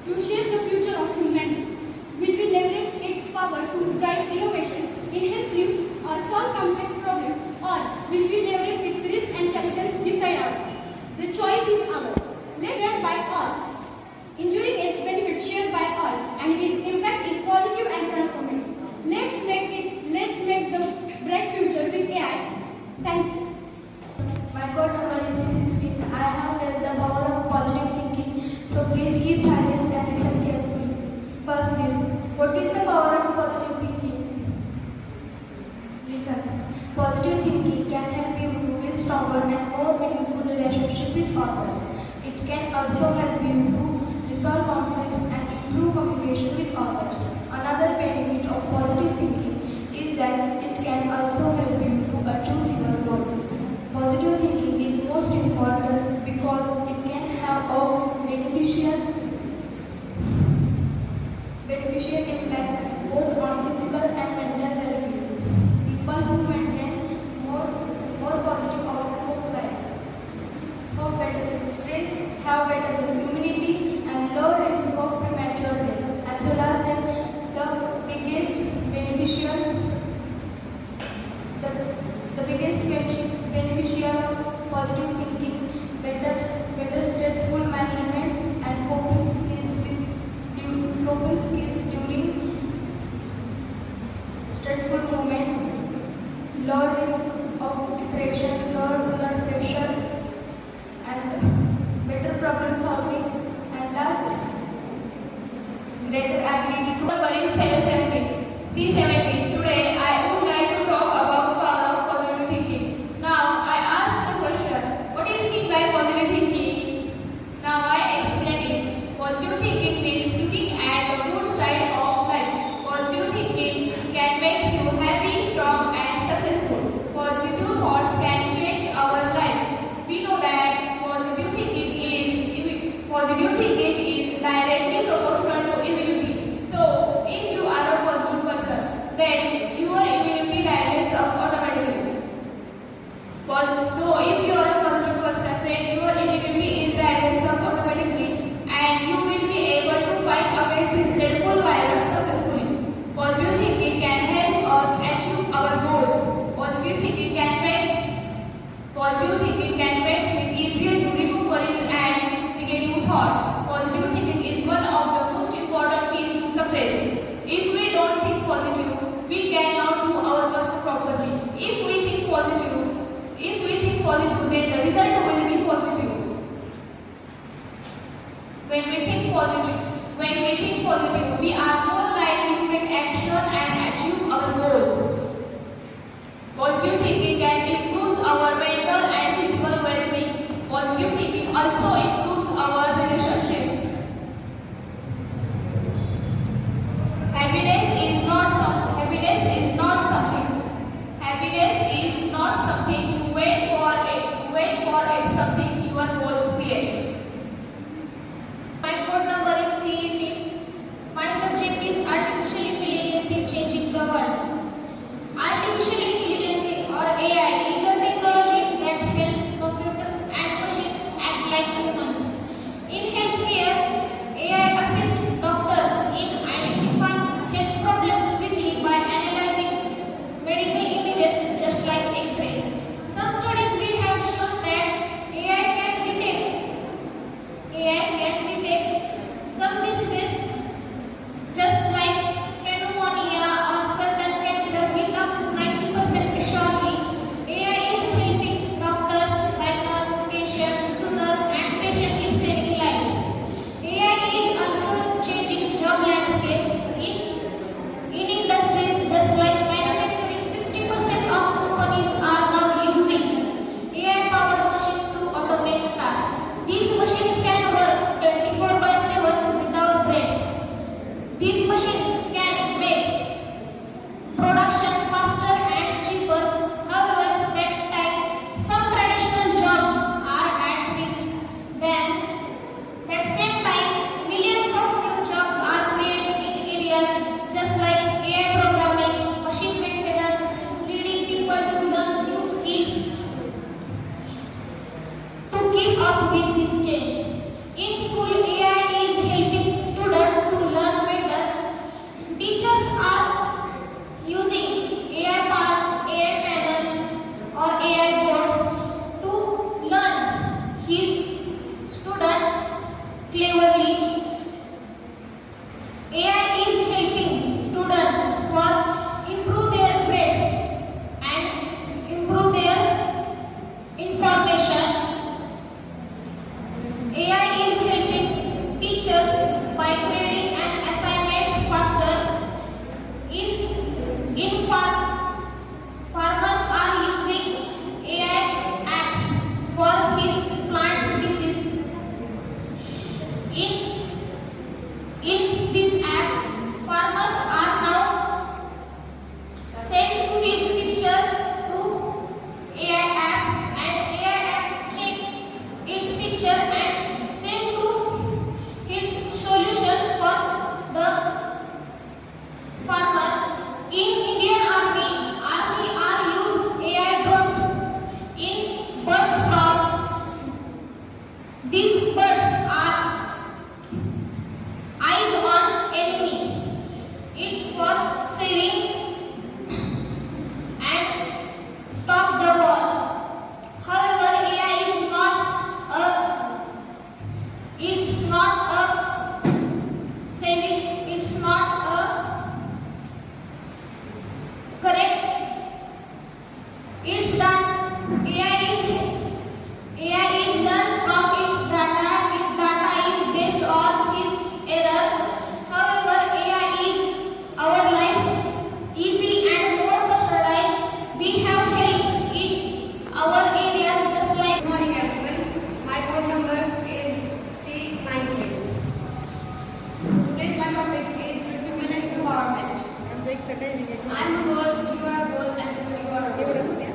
to shape the future of humanity. Will we leverage its power to drive innovation, enhance lives, or solve complex problems, or will we leverage its risks and challenges decide ours? The choice is ours. Let's share by all, ensuring its benefits shared by all, and its impact is positive and transformative. Let's make the bright future with AI. Thank you. My code number is 616. I have tested the power of positive thinking, so please keep silence and listen carefully. First this, what is the power of positive thinking? Listen. Positive thinking can help you to build stronger and more meaningful relationships with others. It can also help you to resolve conflicts and improve communication with others. Another benefit of positive thinking is that it can also help you to achieve your goal. Positive thinking is most important because it can have a beneficial impact both on physical and mental well-being. People who maintain more positive outlook of life have better stress, have better immunity, and low risk of premature death, as well as the biggest beneficial of positive thinking, better stressful management and coping skills during stressful moment, low risk of depression, low blood pressure, and better problem solving, and last, greater ability to worry C17. Today I would like to talk about power of positive thinking. Now I ask the question, what is meant by positive thinking? Now I explain it. Positive thinking means looking at the good side of life. Positive thinking can make you happy, strong and successful. Positive thoughts can change our lives. We know that positive thinking is directly proportional to immunity. So if you are a positive person, then your immunity rises up automatically. So if you are a positive person, then your immunity rises up automatically, and you will be able to fight against this dreadful virus successfully. Positive thinking can help us achieve our goals. Positive thinking can make it easier to remove worries and negative thoughts. Positive thinking is one of the most important keys to success. If we don't think positive, we cannot do our work properly. If we think positive, then the result will be positive. When we think positive, we are more likely to take action and achieve our goals. Positive thinking can improve our mental and physical well-being. Positive thinking also improves our relationships. Happiness is not something to wait for. It's something your goals create. My code number is CEP. My subject is Artificial Intelligence in Changing the World. Artificial Intelligence or AI is a technology that helps computers and machines act like humans. In healthcare, AI assists doctors in identifying health problems quickly by analyzing medical images just like X-ray. Some studies we have shown that AI can detect some diseases just like pneumonia or certain cancer with up to 90% surely. AI is helping doctors diagnose patients sooner and patiently saving lives. AI is also changing job landscape in industries just like manufacturing. 60% of companies are now using AI-powered machines to automate tasks. These machines can work 24/7 without breaks. These machines can make production faster and cheaper. However, that time some traditional jobs are at risk. Then, at same time, millions of new jobs are created in areas just like AI programming, machine maintenance, leading people to learn new skills to keep up with this change. In school, AI is helping students In this app, farmers are now sent his picture to AI app and AI app check its picture and send to its solution for the farmer. In Indian Army are used AI drones in birds from. These birds are eyes on enemy. It's for saving and stop the war. However, AI is not a. It's not a saving. It's not a correct. It's done. AI is done from its data. Its data is based on its error. However, AI is our life easy and more customized. We have help in our areas just like. Good morning everyone. My code number is C19. Today's my topic is women empowerment. I'm a girl, you are a girl, and you are a boy.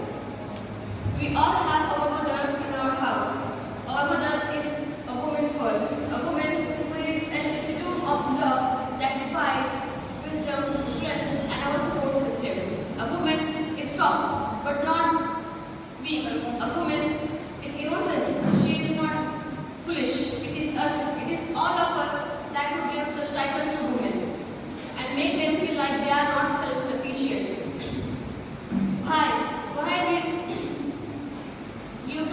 We all have our mother in our house. Our mother is a woman first. A woman who is an epitome of love, sacrifice, wisdom, strength, and our support system. A woman is soft, but not weak. A woman is innocent. She is not foolish. It is us. It is all of us that would give such titles to women and make them feel like they are not self-sufficient. Why will you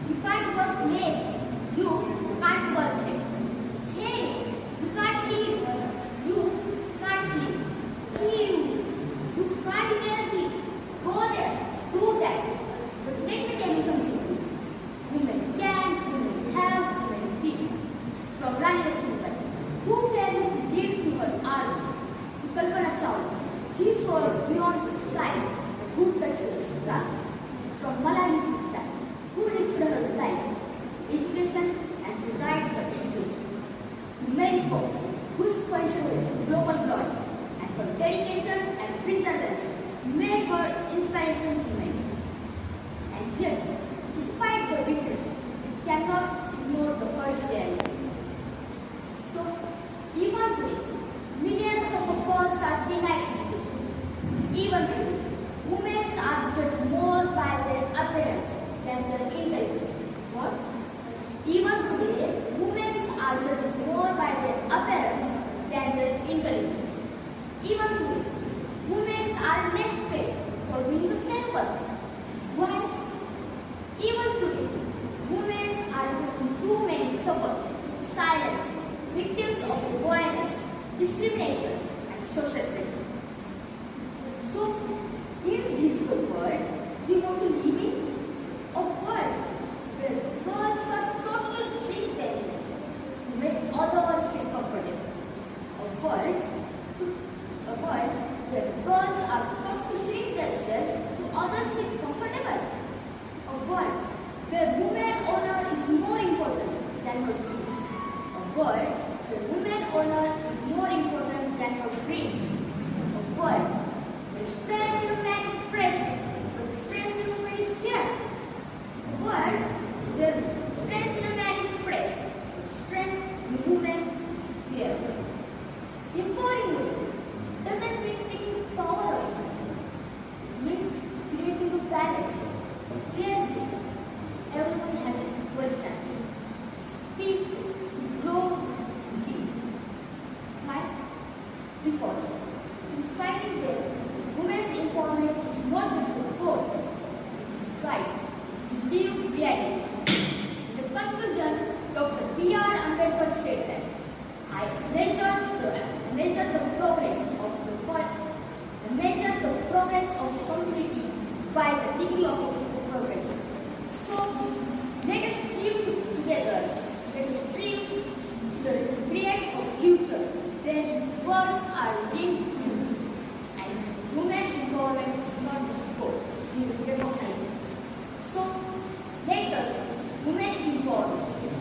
You can't work late. You can't work late. Hey, you can't leave. You can't leave. Ew, you can't wear this. Go there. Do that. But let me tell you something. Women can, women have, women feel. From Rani Lakshmi, who fairness did to her army, to Kalpana Chawla. He soared beyond the sky, who touched the grass. From Malala Yousafzai, who risked her life, education and to right the education. To Mary Kom, who spent away global glory, and her dedication and perseverance made her inspiration to many. And yet, despite the weakness, we cannot ignore the first reality. So, even today, millions of girls are denied education. Even today, women are judged more by their appearance than their intelligence. What? Even today, women are judged more by their appearance than their intelligence. Even today, women are less paid for doing the same work. Why? Even today, women are doing too many suffers, silence, victims of violence, discrimination, and social pressure. So, in this world, we want to live in a world where girls are taught to treat themselves to make others feel comfortable. A world where girls are taught to treat themselves to others feel comfortable. A world where women honor is more important than her dreams. A world where women honor is more important than her dreams. A world where strength in a man is present, but strength in a woman is feared. A world where strength in a man is praised, but strength in a woman is feared. Empowering women doesn't mean taking power away. It means creating a balance, a fair system. Everyone has equal chances. Speak, grow, lead. Why? Because inspiring them, women's empowerment is not just a quote, it's right, it's lived reality. In the conclusion, Dr. B.R. Ambedkar said that I measure the progress of the community by the degree of progress. So let us live together. Let us dream to create a future where these words are linked to. And women empowerment is not just a goal, we will recognize it. So let us women empower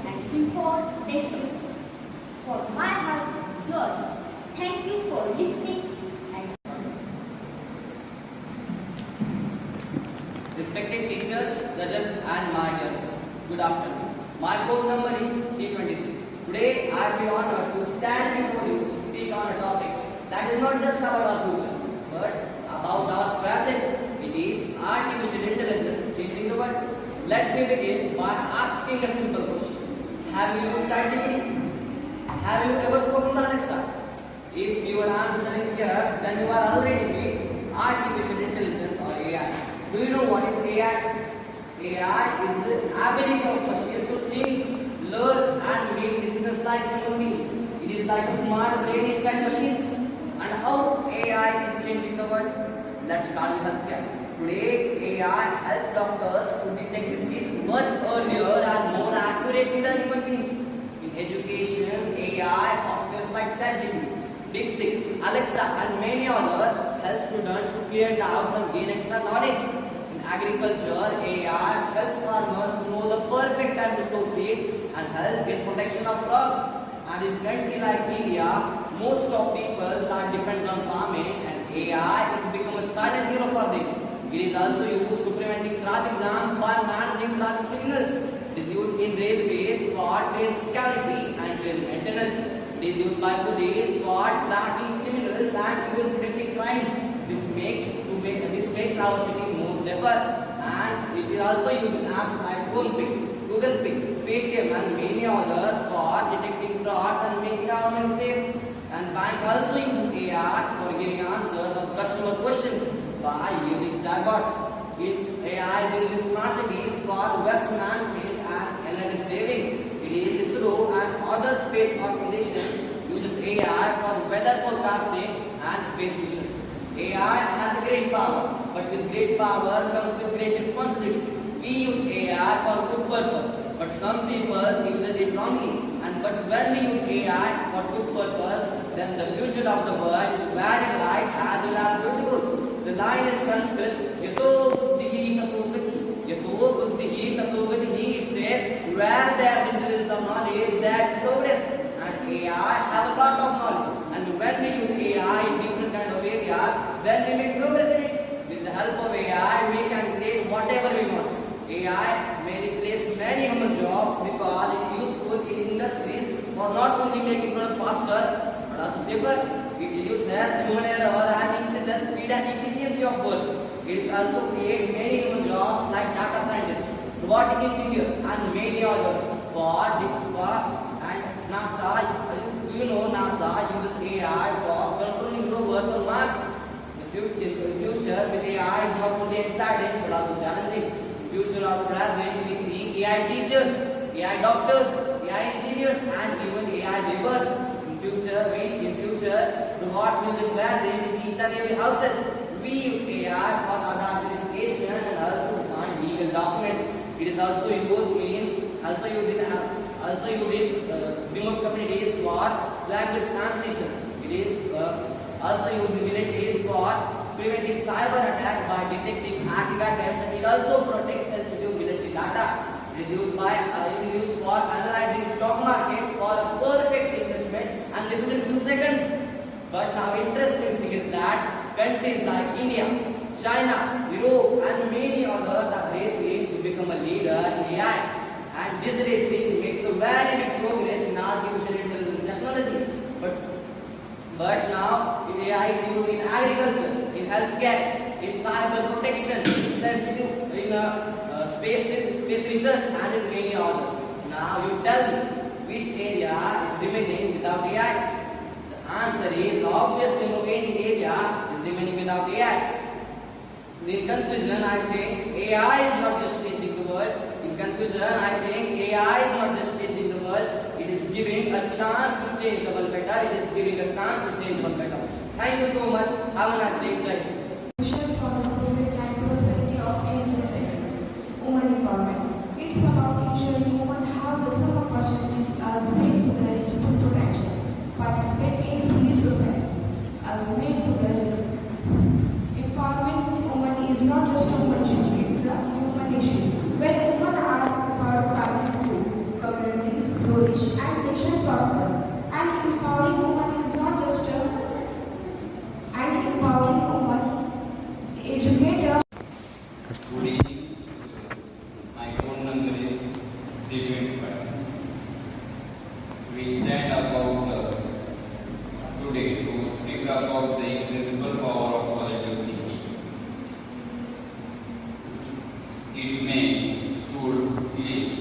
and empower nations. For my heart, yours. Thank you for listening. Respected teachers, judges and my dear friends, good afternoon. My code number is C23. Today I feel honored to stand before you to speak on a topic that is not just about our future, but about our present. It is artificial intelligence changing the world. Let me begin by asking a simple question. Have you used ChatGPT? Have you ever spoken to Alexa? If your answer is yes, then you are already with artificial intelligence or AI. Do you know what is AI? AI is the ability of machines to think, learn and make decisions like human beings. It is like a smart brain inside machines. And how AI is changing the world? Let's start with healthcare. Today, AI helps doctors to detect disease much earlier and more accurately than human beings. In education, AI software like ChatGPT, DeepSeek, Alexa and many others help students to clear doubts and gain extra knowledge. In agriculture, AI helps farmers to know the perfect time to sow seeds and help get protection of crops. And in countries like India, most of people are depends on farming and AI has become a silent hero for them. It is also used to preventing traffic jams by managing traffic signals. It is used in railways for train security and train maintenance. It is used by police for tracking criminals and even detecting crimes. This makes our city more safer. And it is also used in apps like PhonePe, Google Pay, Paytm and many others for detecting frauds and making our money safe. And bank also use AI for giving answers of customer questions by using chatbots. AI is in smart cities for waste management space organizations uses AI for weather forecasting and space missions. AI has a great power, but with great power comes with great responsibility. We use AI for good purpose, but some people use it wrongly. But when we use AI for good purpose, then the future of the world is very bright as well as beautiful. The line in Sanskrit, Yato Buddhihi Tato Gati. Yato Buddhihi Tato Gati. It says, where there is intelligence of knowledge, there is progress. And AI have a lot of knowledge. And when we use AI in different kind of areas, then we make progress in it. With the help of AI, we can create whatever we want. AI may replace many human jobs because it is useful in industries for not only making product faster but also safer. It reduces human error and increases the speed and efficiency of work. It also creates many human jobs like data scientists, robotic engineer and many others. And NASA, do you know NASA uses AI for controlling rovers on Mars? The future with AI is not only exciting but also challenging. Future of present we see AI teachers, AI doctors, AI engineers and even AI laborers. In future, robots will be present in each and every houses. We use AI for authentication and also on legal documents. It is also used in remote communities for language translation. It is also used in militaries for preventing cyber attack by detecting hacking attempts, and it also protects sensitive military data. It is used for analyzing stock market for perfect investment, and this is in few seconds. But now interesting thing is that countries like India, China, Europe and many others are racing to become a leader in AI. And this racing makes a very big progress in artificial intelligence technology. But now AI is used in agriculture, in healthcare, in cyber protection, in sensitive, in space research and in many others. Now you tell me which area is remaining without AI? The answer is obviously no any area is remaining without AI. In conclusion, I think AI is not just changing the world. In conclusion, I think AI is not just changing the world. It is giving a chance to change the world better. It is giving a chance to change the world better. Thank you so much. Have a nice day. Jai Hind. For the progress and prosperity of any society. Women empowerment. It's about ensuring women have the same opportunities as men to their eligible protection, participate in free society as men to their eligible. Empowerment of women is not just a woman issue, it's a human issue. When women are empowered, families through, communities flourish and nation prosper. And empowering women is not just a educator. Good evening. My phone number is C25. We stand about today to speak about the invisible power of positive thinking. It may should is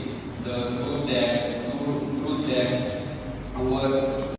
the truth that our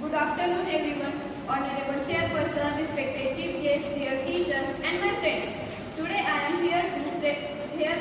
Good afternoon everyone, Honorable Chairperson, respected Chief Guests, dear teachers and my friends. Today I am here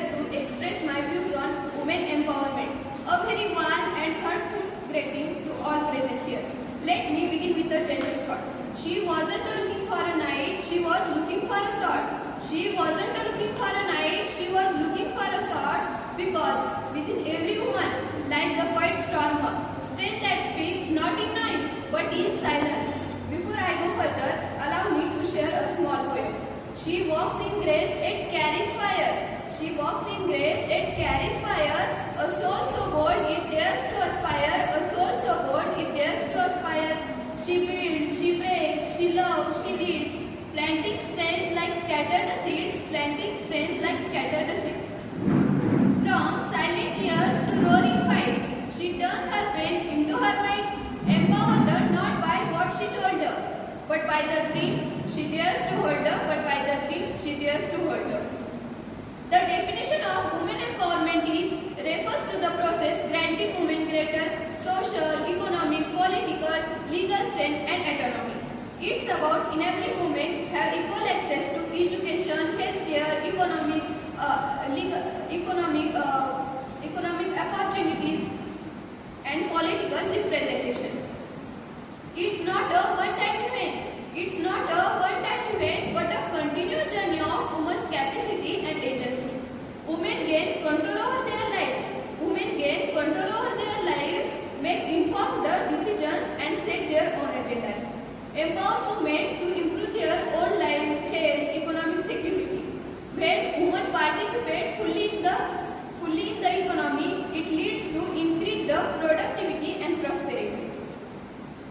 to express my views on women empowerment. A very warm and heartful greeting to all present here. Let me begin with a gentle thought. She wasn't looking for a knight, she was looking for a sword. She wasn't looking for a knight, she was looking for a sword, because within every woman lies a quiet storm, strength that speaks not in noise but in silence. Before I go further, allow me to share a small poem. She walks in grace, it carries fire. She walks in grace, it carries fire. A soul so bold, it dares to aspire. A soul so bold, it dares to aspire. She builds, she breaks, she loves, she leads. Planting strength like scattered seeds, planting strength like scattered seeds. From silent years to roaring fight, she turns her pain into her might. Empowered her not by what she told her, but by the dreams she dares to hold her, but by the dreams she dares to hold her. The definition of women empowerment refers to the process granting women greater social, economic, political, legal strength and autonomy. It's about enabling women have equal access to education, healthcare, economic opportunities and political representation. It's not a one-time event. It's not a one-time event, but a continuous journey of women's capacity and agency. Women gain control over their lives. Women gain control over their lives, make informed decisions, and set their own agendas. Empowers women to improve their own lives, health, economic security. When women participate fully in the economy, it leads to increased productivity and prosperity.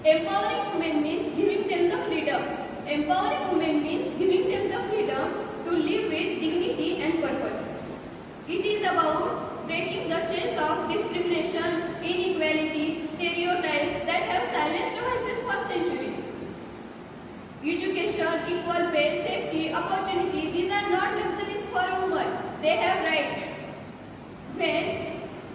Empowering women means giving them the freedom. Empowering women means giving them the freedom to live with dignity and purpose. It is about breaking the chains of discrimination, inequality, stereotypes that have silenced voices for centuries. Education, equal pay, safety, opportunity, these are not luxuries for a woman. They have rights.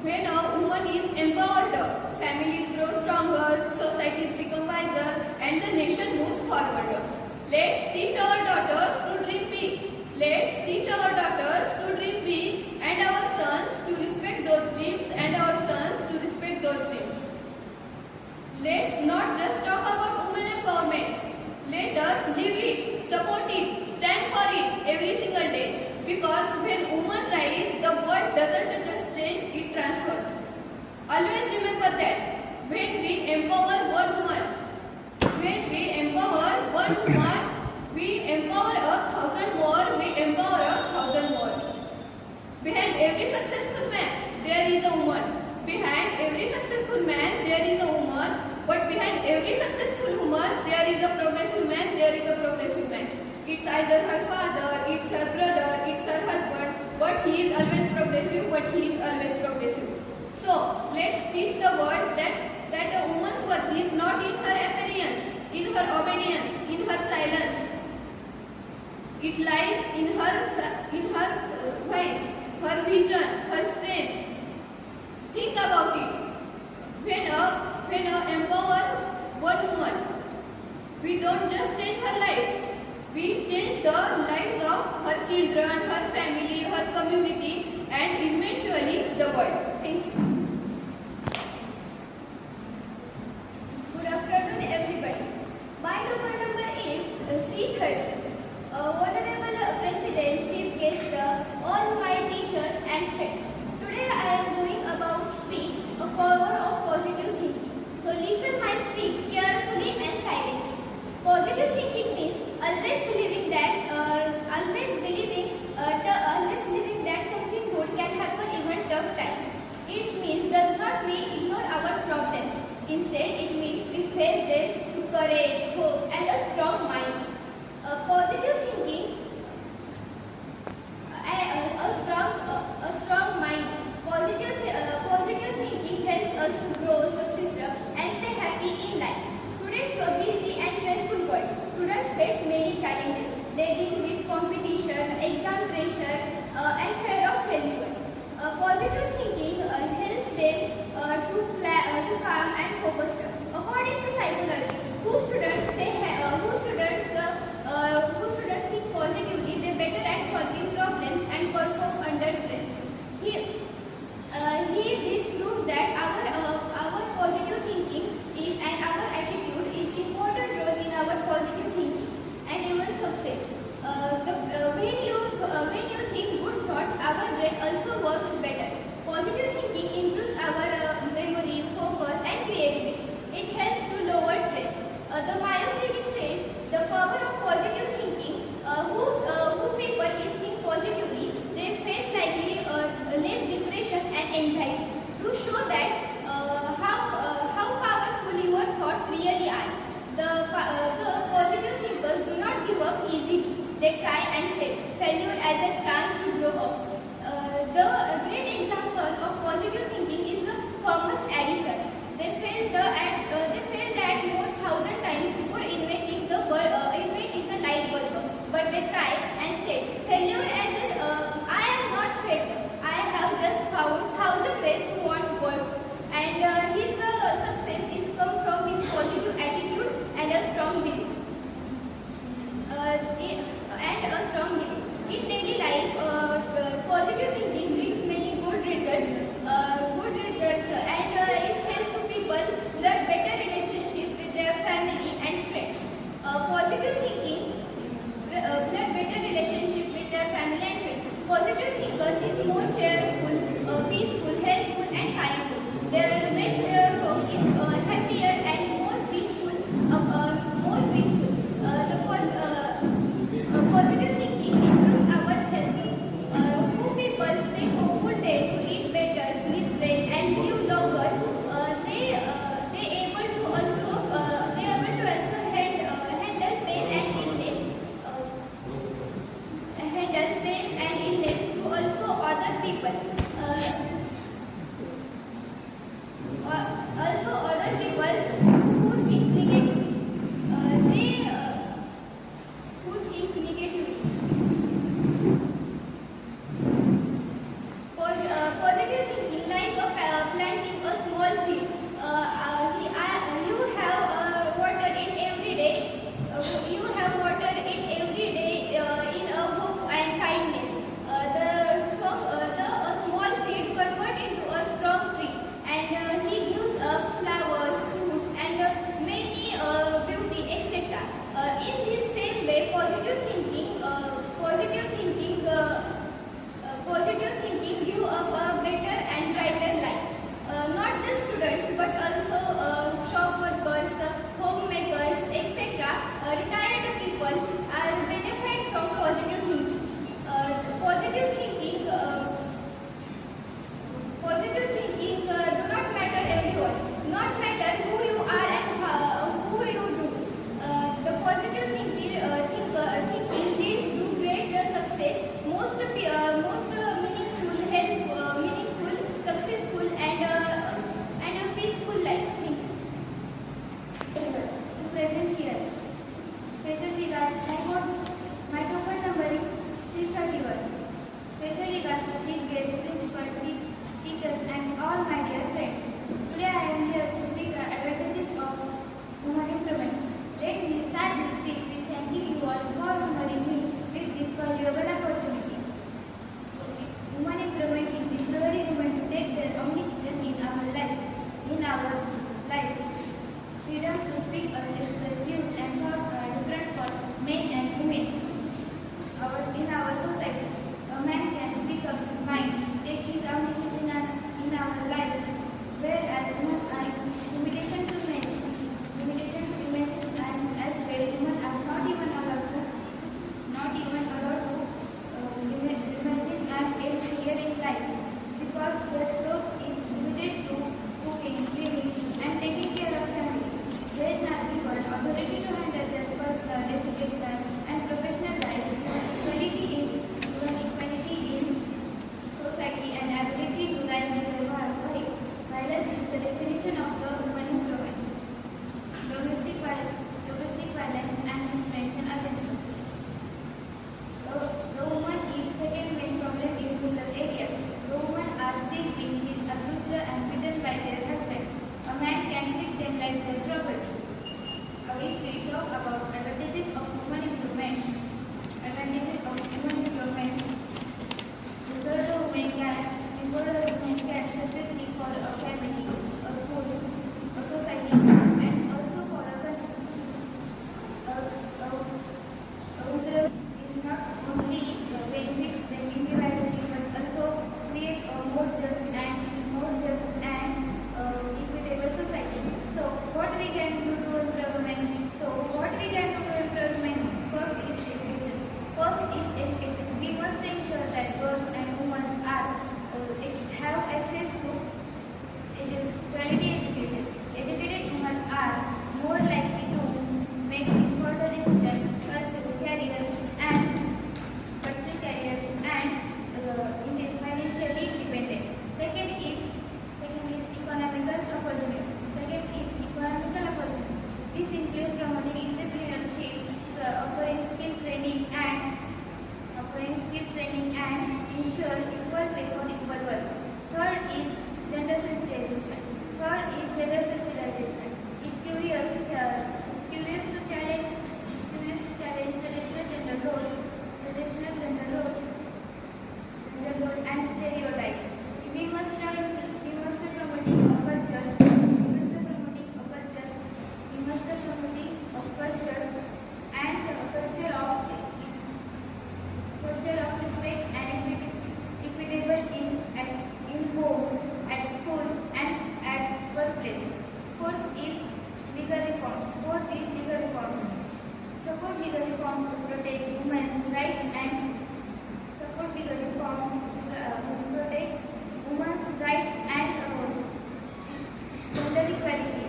When a woman is empowered, families grow stronger, societies become wiser, and the nation moves forward. Let's teach our daughters to dream big. Let's teach our daughters to dream big, and our sons to respect those dreams, and our sons to respect those dreams. Let's not just talk about women empowerment. Let us live it, support it, stand for it every single day. Because when women rise, the world doesn't just change, it transforms. Always remember that when we empower one woman, we empower 1,000 more, we empower 1,000 more. Behind every successful man, there is a woman. Behind every successful man, there is a woman. But behind every successful woman, there is a progressive man, there is a progressive man. It's either her father, it's her brother, it's her husband, but he is always progressive, So, let's teach the world that a woman's worth is not in her appearance, in her obedience, in her silence. It lies in her voice, her vision, her strength. Think about it. When a empower one woman, we don't just change her life. We change the lives of her children, her family, her community, and eventually the world. Thank you. Good afternoon, everybody. My local number is C30. Honorable President, Chief Guest, all my teachers and friends. Today I am going about speak, a power of positive thinking. So listen my speak carefully and silently. Positive thinking means always believing that something good can happen even tough time. It means does not mean ignore our problems. Instead, it means we face them with courage, hope, and a strong mind. Positive thinking, a strong mind. Positive thinking helps us to grow, succeed, and stay happy in life. Today's busy and stressful world, students face many challenges. They deal with competition, exam pressure, and fear of failure. Positive thinking helps them to calm and focus. According to psychology, talk about advantages of human improvement. Advantages of human improvement. Empowered women can successfully for a family, a school, a society, and also for a country. Is not only benefits the individuality but also create a more just and equitable society. So what we can do to improvement? First is education. We must ensure that girls and women have access to quality education. Educated women are more likely to make further decisions, pursue careers and financially independent. Second is economical opportunity. This includes promoting entrepreneurship, offering skill training and ensure equal pay for equal work. Third is gender sensitization. It curious to challenge traditional gender role and stereotypes. We must promoting a culture and a culture of respect and equitable in home, at school, and at workplace. Fourth is legal reform. Support legal reform to protect women's rights and gender equality.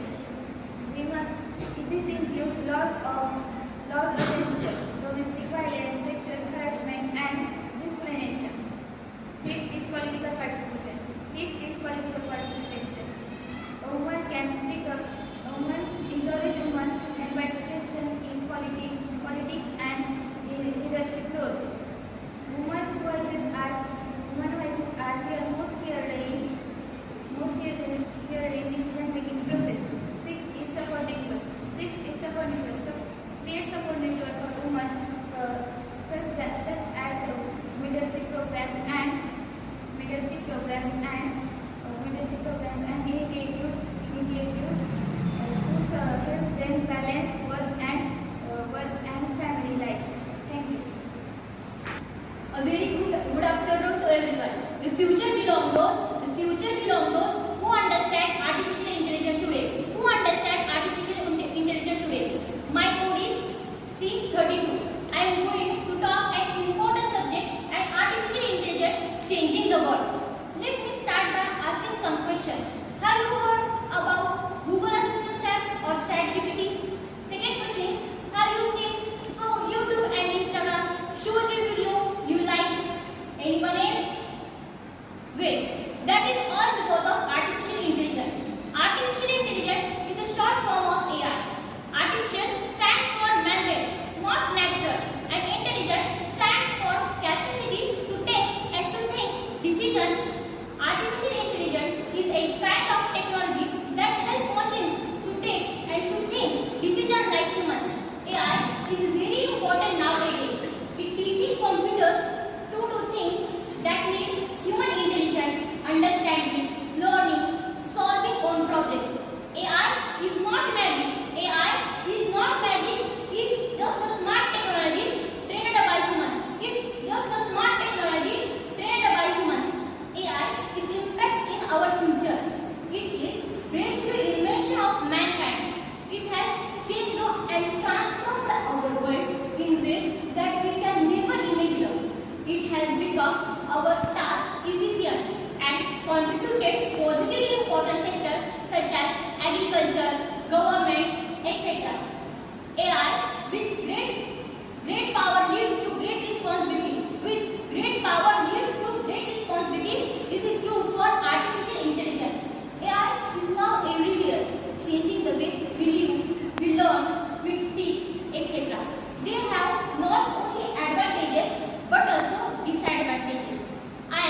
This includes laws against domestic violence, sexual harassment, and discrimination. Fifth is political participation. A woman can speak up. A woman encourage women and participation in politics and leadership roles. Women voices are here most clearly in decision-making process. Sixth is support network. Create support network for women such as leadership programs and initiatives to help them balance work and family life. Thank you. A very good afternoon to everyone. The future belongs those who understand artificial intelligence today. My code is C32. I am going to talk an important subject and artificial intelligence changing the world. Let me start by asking some questions. Have you heard about Google Assistant app or ChatGPT? Second question is, have you seen how YouTube and Instagram shows you video you like? Anyone else? Wait, that is all because of artificial intelligence. Artificial intelligence is a short form of AI. Artificial stands for man-made, not natural, and intelligent stands for capacity to take and to think decision. Artificial intelligence is a kind of technology that helps machines to take and to think decisions like humans. AI is very important nowadays. It teaches computers to do things that need human intelligence, understanding, learning, solving own problems. AI is not magic. It's just a smart technology trained by humans. AI is impact in our future. It is breakthrough invention of mankind. It has changed and transformed our world in ways that we can never imagine. It has become our task efficient and contributed positively in important sectors such as agriculture, government, etc. AI with great power leads to great responsibility. With great power leads to great responsibility. This is true for artificial intelligence. AI is now everywhere, changing the way we live, we learn, we speak, etc. They have not only advantages but also disadvantages. I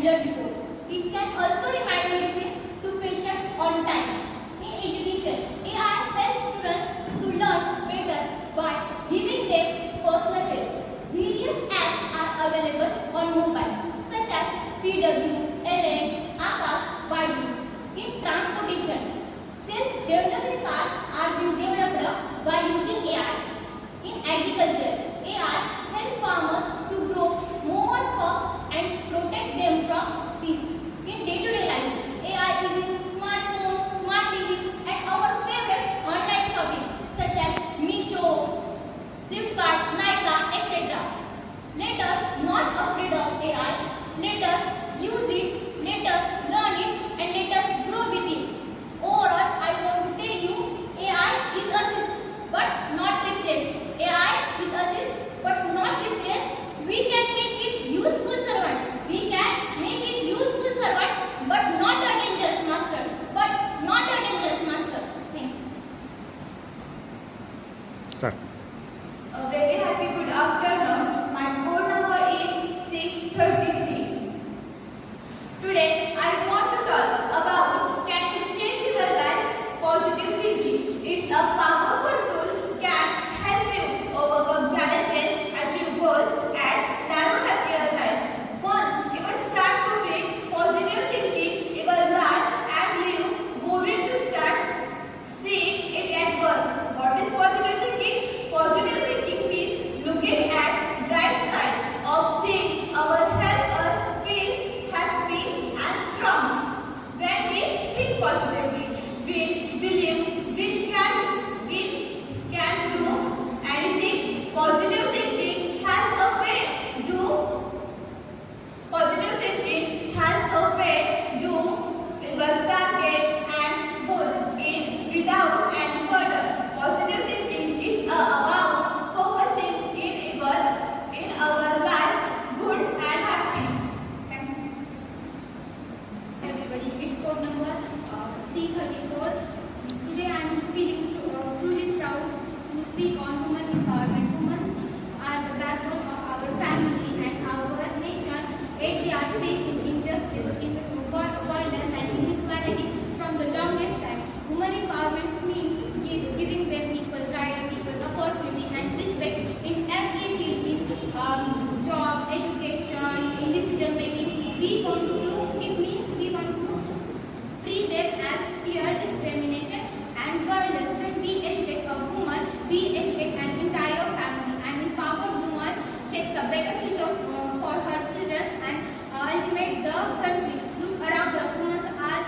and blood report. It can also remind medicine to patient on time. In education, AI helps students to learn better by giving them personal help. Various apps are available on mobile, such as PW, LM, Akash, Baidu. In transportation, self-developing cars are being developed by using AI. In agriculture, AI helps farmers to grow more crops and protect them from pests. In day-to-day life, AI is in smartphones, smart TVs, and our favorite online shopping, such as Meesho, Flipkart, Nykaa, etc. Let us not afraid of AI. Let us use it, let us learn it, and let us grow with it. Overall, I want to tell you, AI is assist but not replace. AI is assist but not replace. We can make it useful servant. We can make it useful servant, but not a dangerous master. But not a dangerous master. Thank you. Start. A very happy good afternoon. My phone number is 633. Today I want to talk about can you change your life positive thinking. It's a powerful tool can help you overcome challenges, achieve goals and live a happier life. Once you will start to bring positive thinking in your life and you moving to start seeing it at work. What is positive thinking? Positive thinking means looking at bright side of things our help us feel happy and strong. When we think positively, we believe we can do anything. Positive thinking has a way do your target and goals in without any burden. Positive thinking is about focusing in our life good and happy. Everybody, it's code number C34. Today I am feeling truly proud to speak on women empowerment. Women are the backbone of our family and our nation. Yet they are facing injustice, violence and inequality from the longest time. Women empowerment means giving them equal rights, equal opportunity and respect in every field, in job, education, in decision making. It means we want to free them as fear, discrimination and violence. When we educate a woman, we educate an entire family. An empowered woman shapes a better future for her children and ultimate the country. Look around us, women are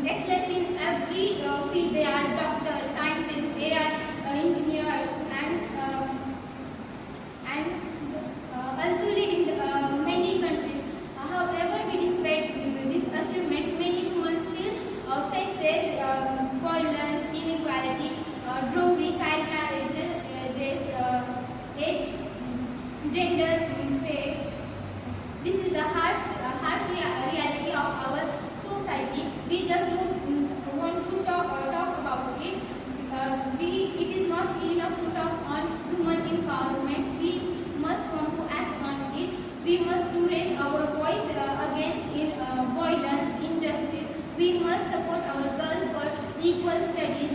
excellent in every field. They are doctors, scientists, they are engineers and also leading many countries. However, despite these achievements, many women still face violence, inequality, dowry, child marriages, age, gender pay. This is the harsh reality of our society. We just don't want to talk about it. It is not enough to talk on women empowerment. We must want to act on it. We must to raise our voice against violence, injustice. We must support our girls for equal studies,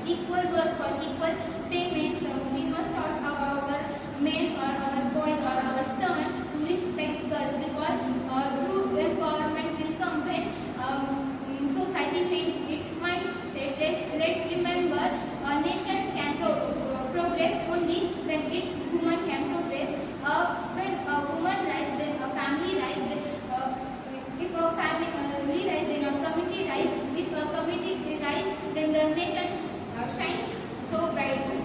equal work for equal payments. We must taught our men or our boys or our son to respect girls because true empowerment will come when society changes its mindset. Let's remember a nation can progress only when its woman can progress. When a woman rises, then a family rises. If a family rises, then a community rises. If a community rises, then the nation shines so bright.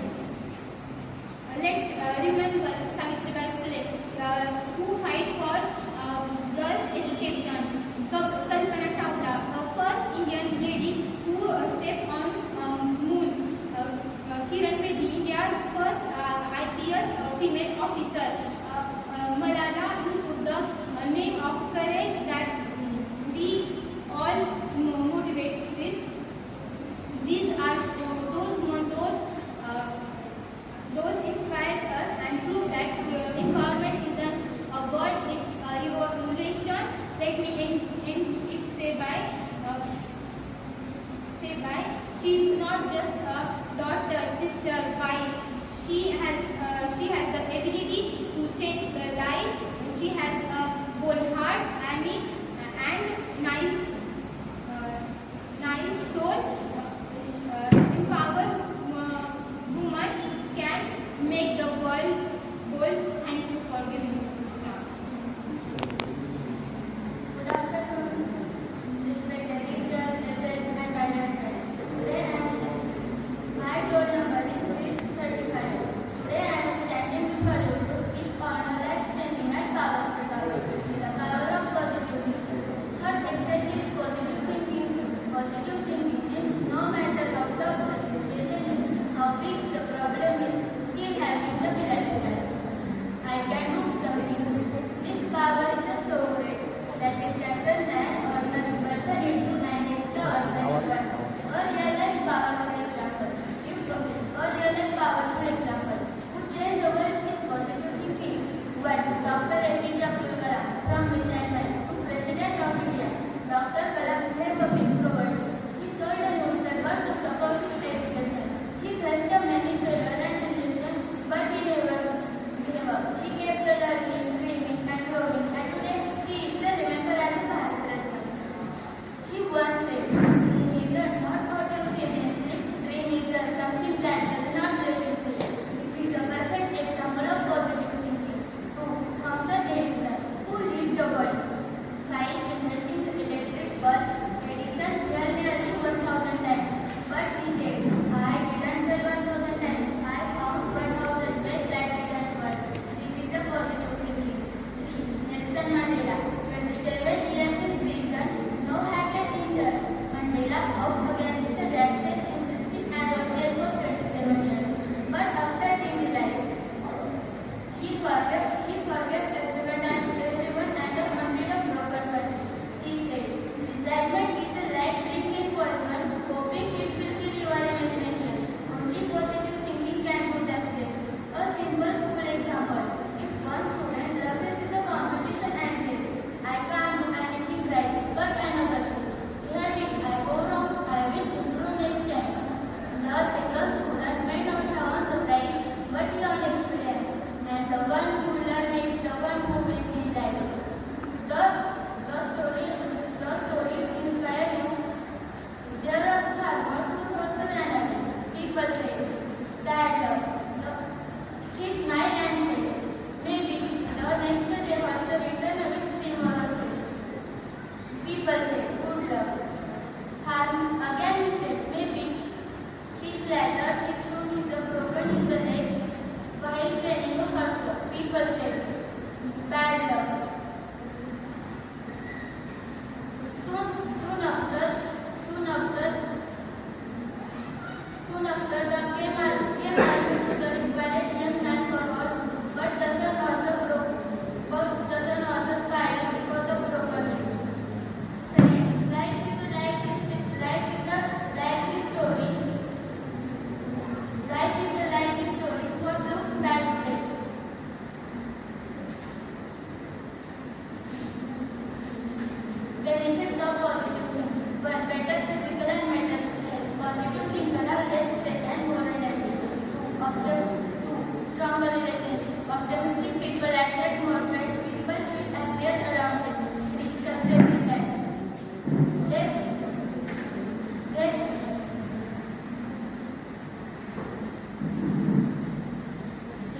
benefits of positive thinking. 1. Better physical and mental health. Positive thinkers have less stress and more energy. 2. Stronger relationships. Optimistic people attract more friends. People feel happier around them. 3. Success in life.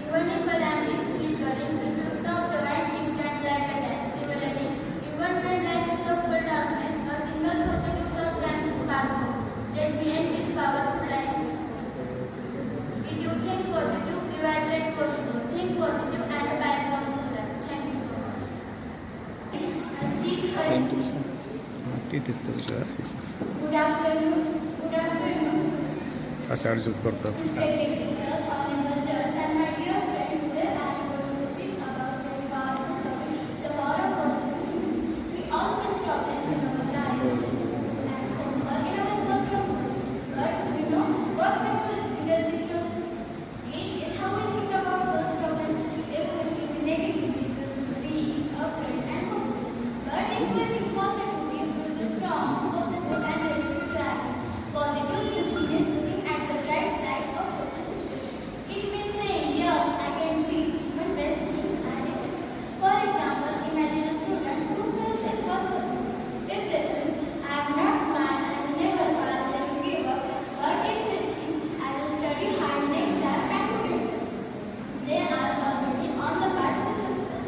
Even if a lamp is flickering, if you stop the light, it can light again. Similarly, even when life is of darkness, a single positive thought can spark hope. Let me end this powerful line. If you think positive, you attract positive. Think positive and buy positive. Thank you so much. Good afternoon. Good afternoon. असं adjust करतात Respected teachers, honorable judges, and my dear friend, today I am going to speak about the powerful topic, the power of positivity. We all face problems in our life and home or in our personal lives, but we know what makes the biggest difference. It is how we think about those problems. If we think negatively, we will be afraid and hopeless. But if we think positively, we will be strong, hopeful, and ready to try. Positive thinking is looking at the bright side of certain situation. It means saying, yes, I can do it, even when things are difficult. For example, imagine a student who fails a first subject. If they think, I am not smart, I will never pass, they will give up. But if they think, I will study hard next time and do better, they are already on the path to success.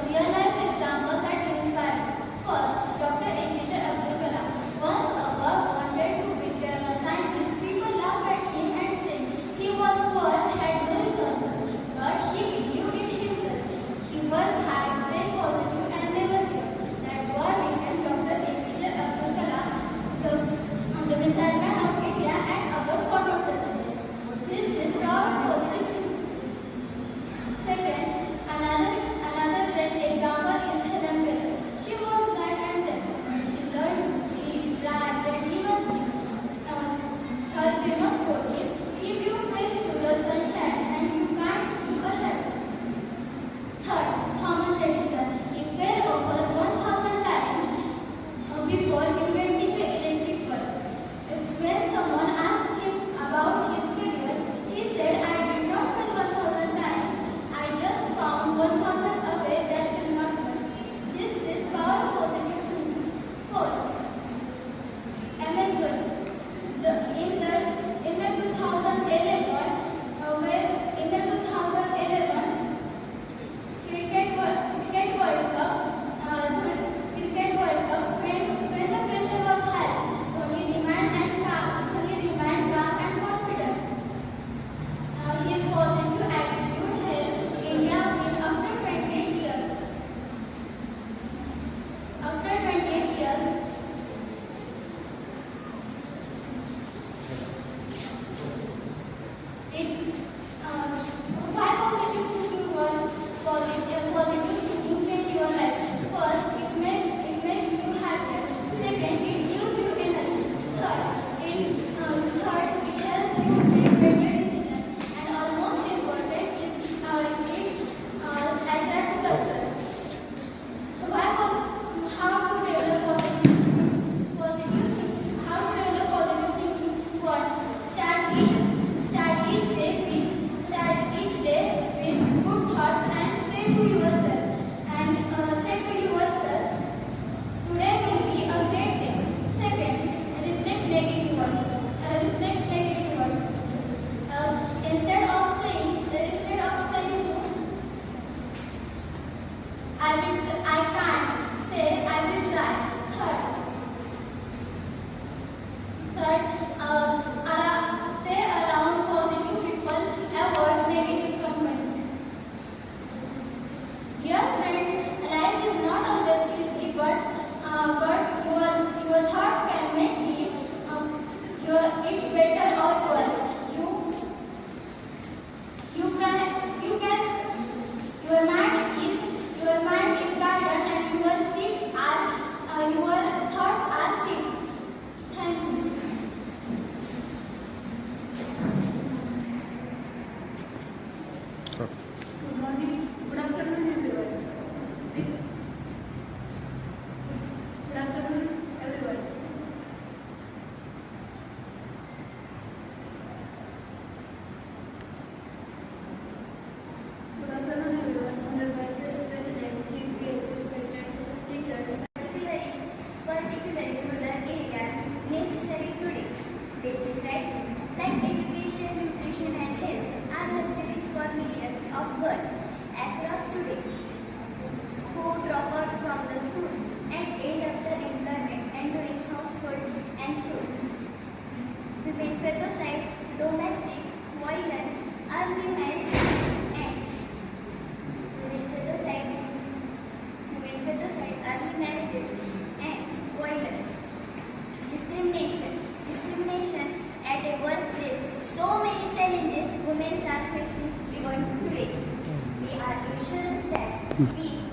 Real life example that inspires. First, Dr. APJ Abdul Kalam. Once a work wanted to become a scientist, people laughed at him and said he was poor, had no resources. But he believed in himself. He worked hard, stayed positive, and never gave. That boy became Dr. APJ Abdul Kalam, the missile man of India and our former president. This is our positive thinking. Second, another great example is Helen Keller. She was blind and deaf, but she learned to read, write, and even speak. Her famous quote is, "If you face to the sunshine and you can't see a shadow." Third, Thomas Edison. He fell over 1,000 times before inventing the electric bulb. It's when someone asked him about his failure, he said, "I did not fail 1,000 times. I just found 1,000 a way that will not work." This is power of positive thinking. Fourth, MS Dhoni. In the 2011 Cricket World Cup, when the pressure was high, Dhoni remained calm and confident. His positive attitude helped India win after 28 years. After 28 years, why positive thinking was positive thinking change your life? First, it makes you happier. Second, it gives you energy. Third, it helps you make better decisions. And almost important, it attracts success. How to develop positive thinking? How to develop positive thinking? One, start each day with good thoughts and say to yourself, today will be a great day. Second, reflect negative words. Instead of saying I can't, say I will try. Third, stay around positive people, avoid negative company. Dear friend, life is not always easy, but your thoughts can make it better or worse. Your mind is garden and your thoughts are seeds. Thank you. Good morning. Good afternoon, everyone. we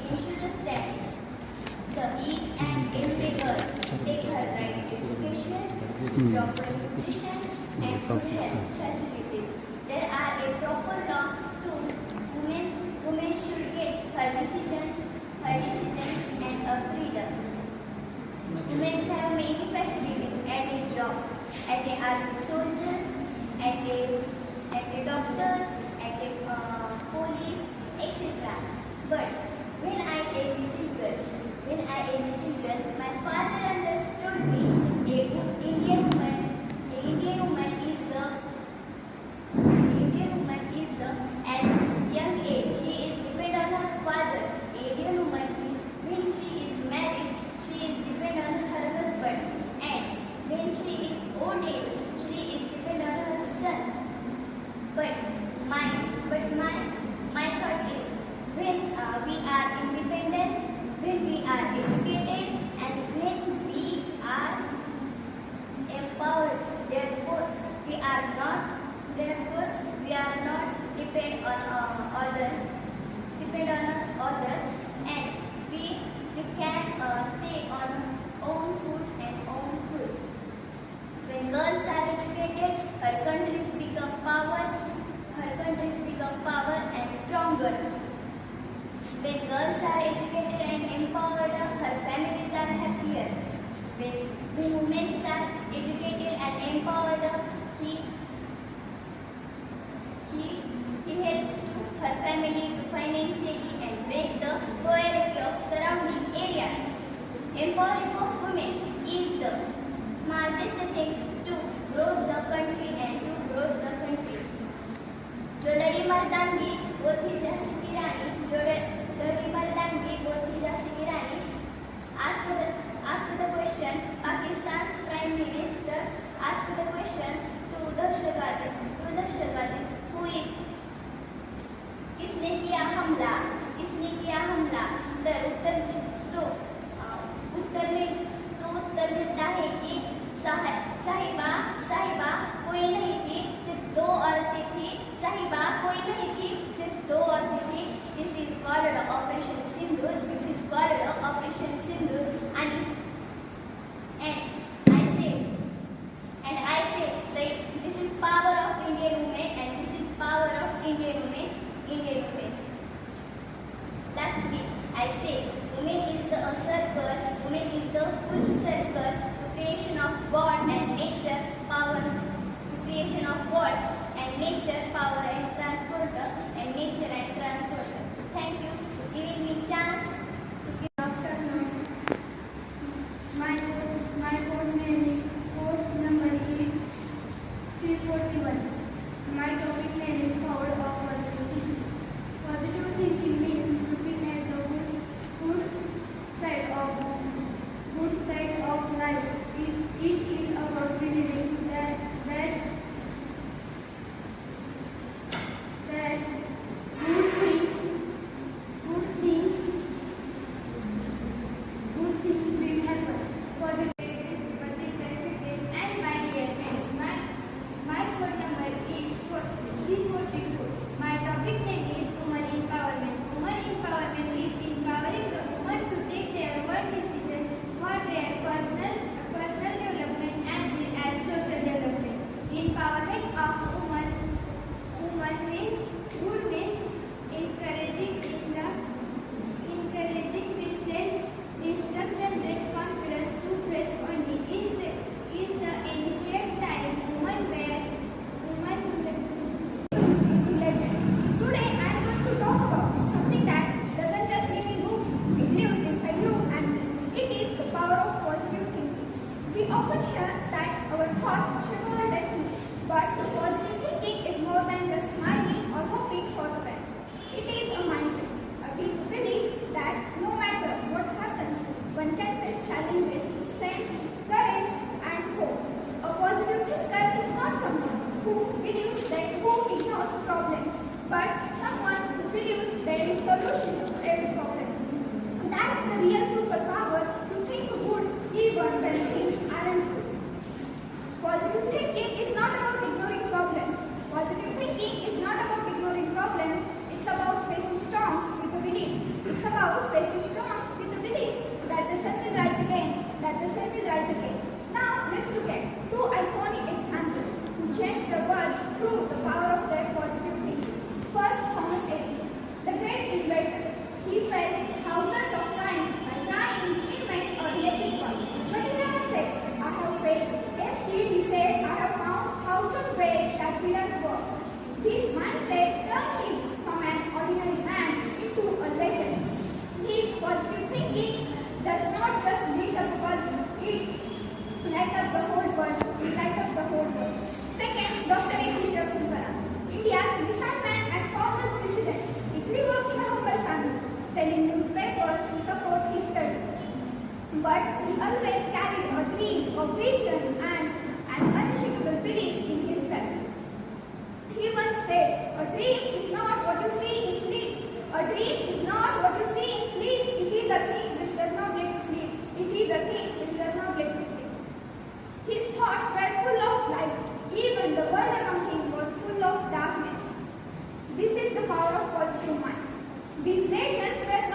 ensure that each and every girl take her right education, proper nutrition, and good health facilities. There are a proper law to women should get her decisions and a freedom. Women have many facilities at a job, at a army soldiers, at a doctor, at a police, etc. But when I a little girl, my father understood me. A good Indian woman is at young age she is dependent on her father. Indian woman is when she is married, she is dependent on her husband, and when she is old age, she is dependent on her son. But my thought is when we are independent, when we are educated, and when we are empowered, therefore we are not depend on other, and we can stay on own food. When girls are educated, her countries become power and stronger. When girls are educated and empowered, her families are happier. When women are educated and empowered, he helps her family to financially and break the poverty of surrounding areas. Empowering of women is the smartest thing to grow the country. जो लड़ी मर्दानगी वो थी झांसी की रानी, asked the question. Pakistan's Prime Minister asked the question to दहशतवादी who is किसने किया हमला, तर उत्तर देता है कि साहिबा कोई नहीं थी, सिर्फ दो औरतें थी। This is called Operation Sindoor. And I say that this is power of Indian women, Lastly, I say women is the full circle to creation of God and nature, power and transporter, Thank you for giving me chance. Afternoon. My code number is C41. My topic name is power of positive thinking. Positive thinking means looking at the good side of life. It is about believing that good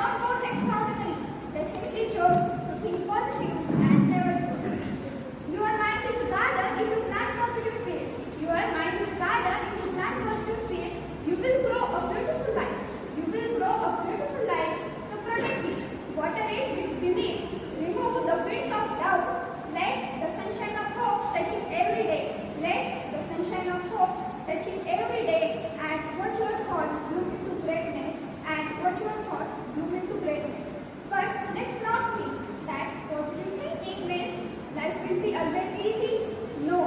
not go extraordinary. They simply chose to think positive and never discourage. Your mind is a garden if you plant positive seeds. Your mind is a garden if you plant positive seeds. You will grow a beautiful life. You will grow a beautiful life. So protect it. Water it with belief. Remove the weeds of doubt. Let the sunshine of hope touch it every day. Let the sunshine of hope touch it every day. And watch your thoughts bloom into greatness. And watch your thoughts bloom into greatness. But let's not think that positive thinking means life will be always easy. No,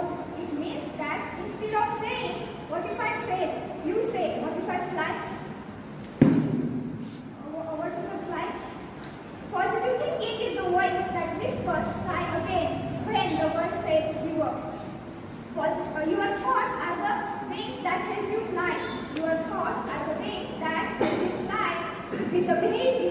it means that instead of saying, what if I fail? You say, what if I fly? What if I fly? Positive thinking is the voice that whispers, try again, when the world says give up. Your thoughts are the wings that help you fly. Your thoughts are the wings that help you fly. With the belief in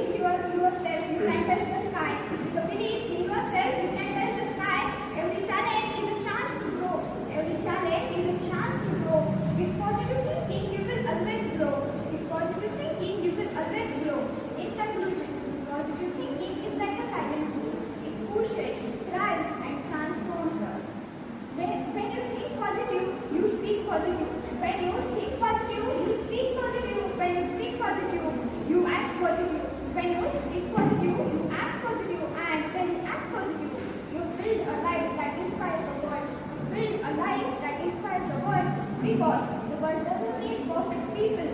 yourself, you can touch the sky. With the belief in yourself, you can touch the sky. Every challenge is a chance to grow. Every challenge is a chance to grow. With positive thinking, you will always grow. With positive thinking, you will always grow. In conclusion, positive thinking is like a silent food. It pushes, drives, and transforms us. When you think positive, you speak positive. When you think positive, you speak positive. When you speak positive, you act positive. When you speak positive, you act positive. And when you act positive, you build a life that inspires the world. Build a life that inspires the world, because the world doesn't need perfect people.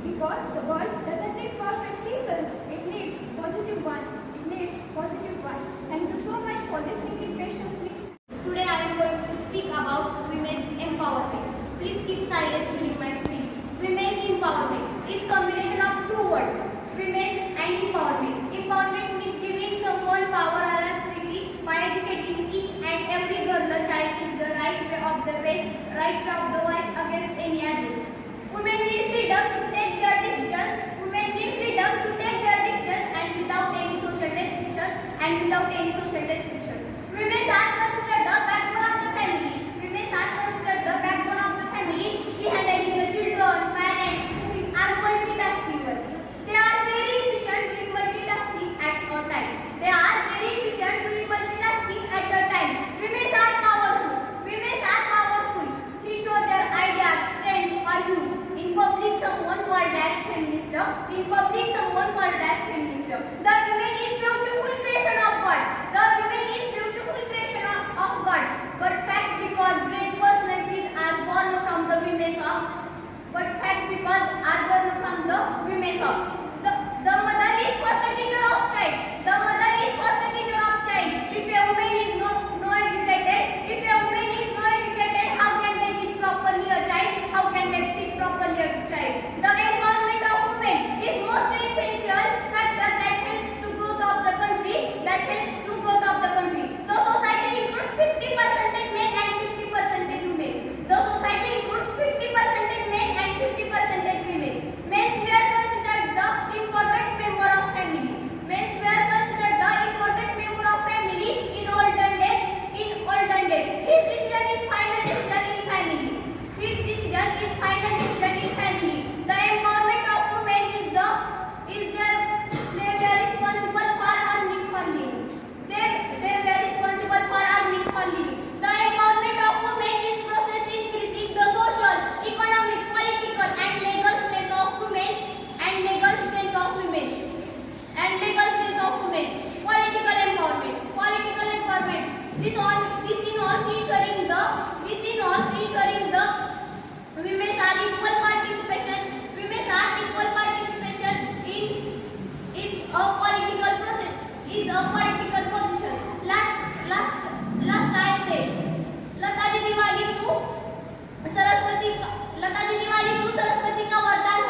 Because the world doesn't need perfect people. It needs positive one. It needs positive one. Thank you so much for listening patiently. Today I am going to speak about women's empowerment. Please keep silence during my speech. Women's empowerment is combination of two words, women's and empowerment. Empowerment means giving someone power or authority by educating each and every girl or child is the right way of the voice against any abuse. Women need freedom to take their decisions. Women need freedom to take their decisions and without any social restrictions. Women are considered the backbone of the family. Women are considered the backbone of the family. She handling the children, parents, cooking are multitasking. They are very efficient doing multitasking at a time. Women are powerful. They show their ideas, strength or youth. In public, someone called as feminist. The women is beautiful creation of God. But fact because great personalities are born from the women's of. The mother is first teacher of child. If a woman is no educated, how can they teach properly a child? The empowerment of women is most essential factor that helps to growth of the country. The society includes 50% men and 50% women. Men were considered the important member of family. In olden days. His decision is final decision in family. The empowerment of women they were responsible for earning for living. The empowerment of women is process increasing the social, economic, political and legal strength of women. Political empowerment. This involves ensuring the women are equal participation in a political process, is a political position. Last I say, Lata Didi wali tu Saraswati ka vardhan